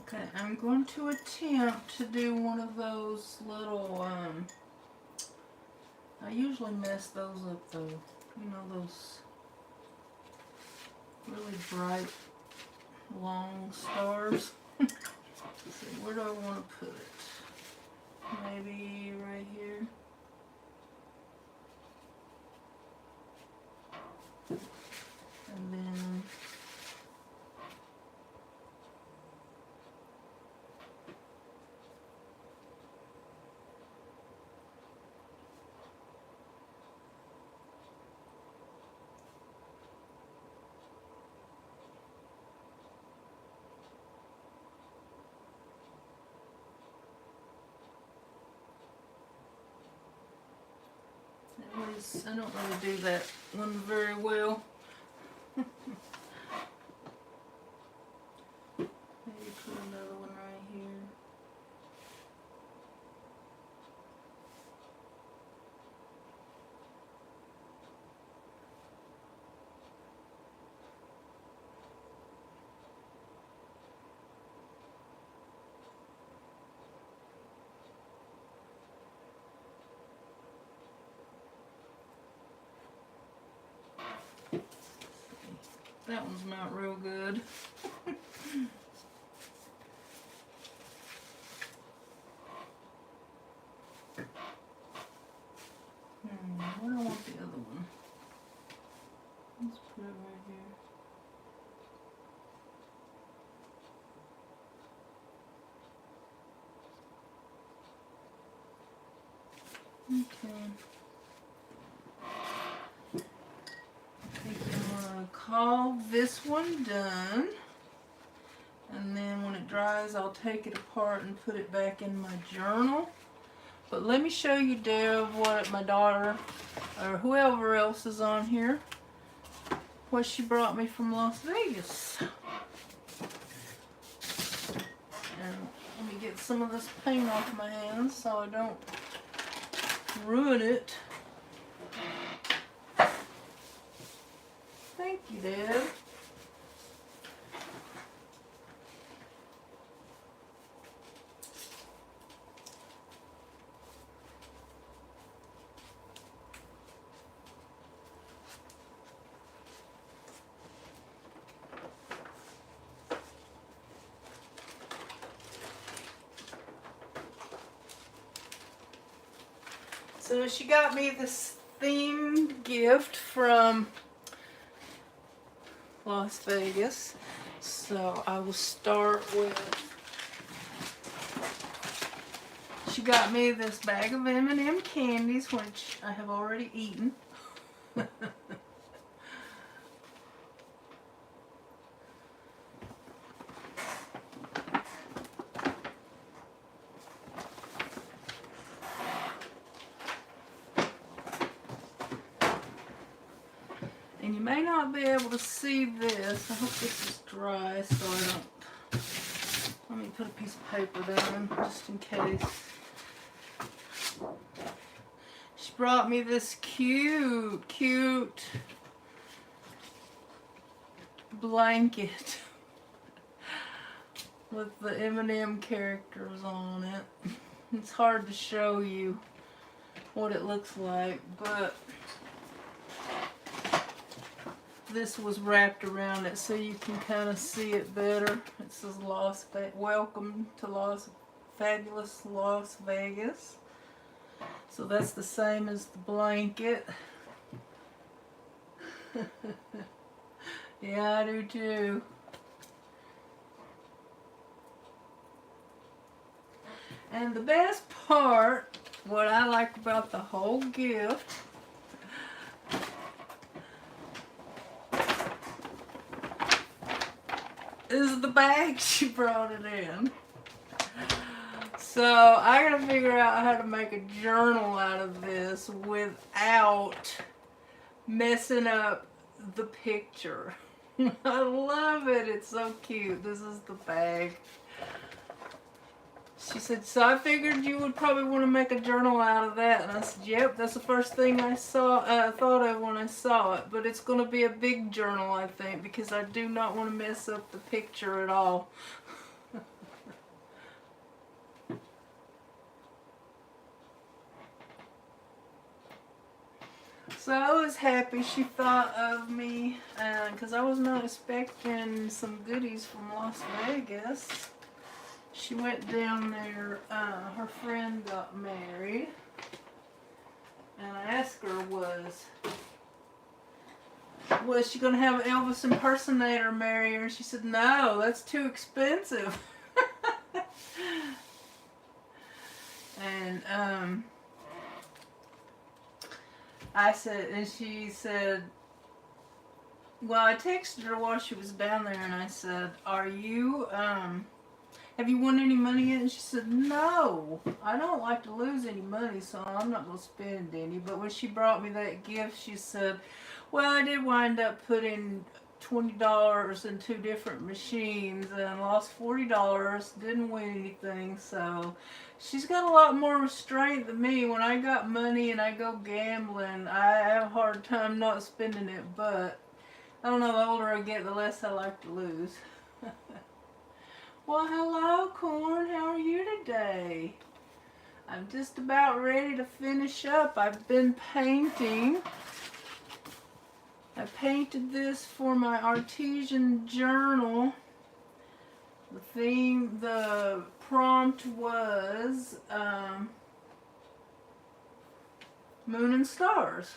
Okay, I'm going to attempt to do one of those little, I usually mess those up though. You know, those really bright, long stars. Let's see, where do I want to put it? Maybe right here. And then I don't really do that one very well. Maybe put another one right here. That one's not real good. Where do I want the other one? Let's put it right here. Okay. I think I'm gonna call this one done. And then when it dries, I'll take it apart and put it back in my journal. But let me show you, Deb, what my daughter, or whoever else is on here, what she brought me from Las Vegas. And let me get some of this paint off my hands so I don't ruin it. Thank you, Deb. So she got me this themed gift from Las Vegas. So I will start with, she got me this bag of M&M candies, which I have already eaten. And you may not be able to see this. I hope this is dry so I don't... Let me put a piece of paper down just in case. She brought me this cute blanket with the M&M characters on it. It's hard to show you what it looks like, but this was wrapped around it so you can kind of see it better. It says welcome to fabulous Las Vegas. So that's the same as the blanket. Yeah, I do too. And the best part, what I like about the whole gift, is the bag she brought it in. So I gotta figure out how to make a journal out of this without messing up the picture. I love it. It's so cute. This is the bag. She said, so I figured you would probably want to make a journal out of that. And I said, yep, that's the first thing I thought of when I saw it. But it's going to be a big journal, I think, because I do not want to mess up the picture at all. So I was happy she thought of me, because I was not expecting some goodies from Las Vegas. She went down there, her friend got married, and I asked her, was she going to have an Elvis impersonator marry her? And she said, no, that's too expensive. And I said, and she said, well, I texted her while she was down there, and I said, have you won any money yet? And she said, no, I don't like to lose any money, so I'm not going to spend any. But when she brought me that gift, she said, well, I did wind up putting $20 in 2 different machines and lost $40, didn't win anything. So she's got a lot more restraint than me. When I got money and I go gambling, I have a hard time not spending it, but I don't know, the older I get, the less I like to lose. Well, hello, Corn. How are you today? I'm just about ready to finish up. I've been painting. I painted this for my artesian journal. The prompt was moon and stars.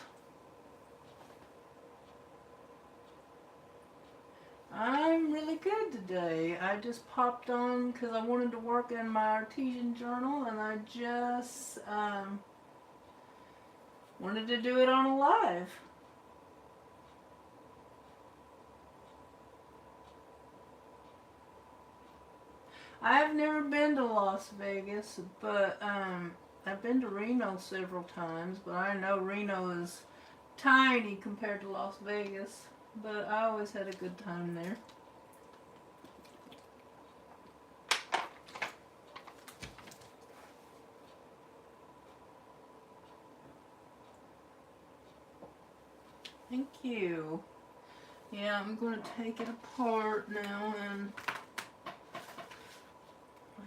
I'm really good today. I just popped on because I wanted to work in my artesian journal, and I just wanted to do it on a live. I've never been to Las Vegas, but I've been to Reno several times, but I know Reno is tiny compared to Las Vegas, but I always had a good time there. Thank you. Yeah, I'm going to take it apart now, and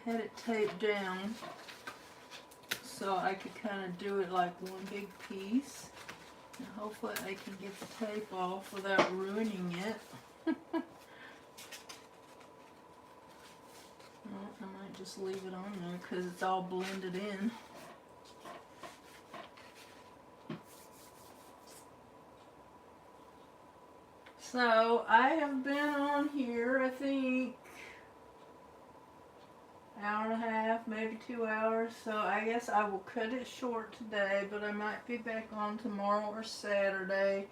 I had it taped down so I could kind of do it like one big piece. And hopefully I can get the tape off without ruining it. Well, I might just leave it on there because it's all blended in. So I have been on here, I think, hour and a half, maybe 2 hours. So I guess I will cut it short today, but I might be back on tomorrow or Saturday.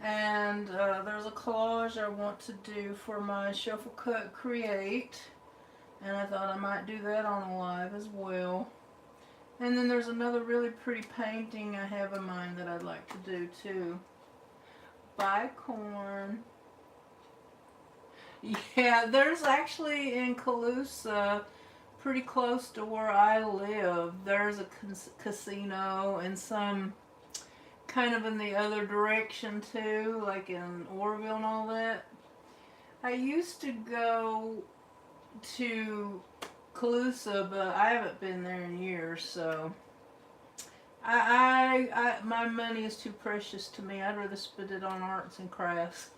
And there's a collage I want to do for my Shuffle Cut Create, and I thought I might do that on a live as well. And then there's another really pretty painting I have in mind that I'd like to do too. Bye, Corn. Yeah, there's actually in Calusa, pretty close to where I live, there's a casino, and some kind of in the other direction too, like in Oroville and all that. I used to go to Calusa, but I haven't been there in years, so my money is too precious to me. I'd rather spend it on arts and crafts.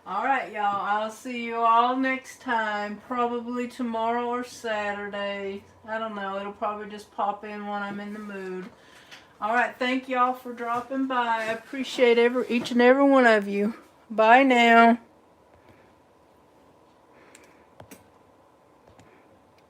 Alright, y'all. I'll see you all next time. Probably tomorrow or Saturday. I don't know. It'll probably just pop in when I'm in the mood. Alright, thank y'all for dropping by. I appreciate each and every one of you. Bye now.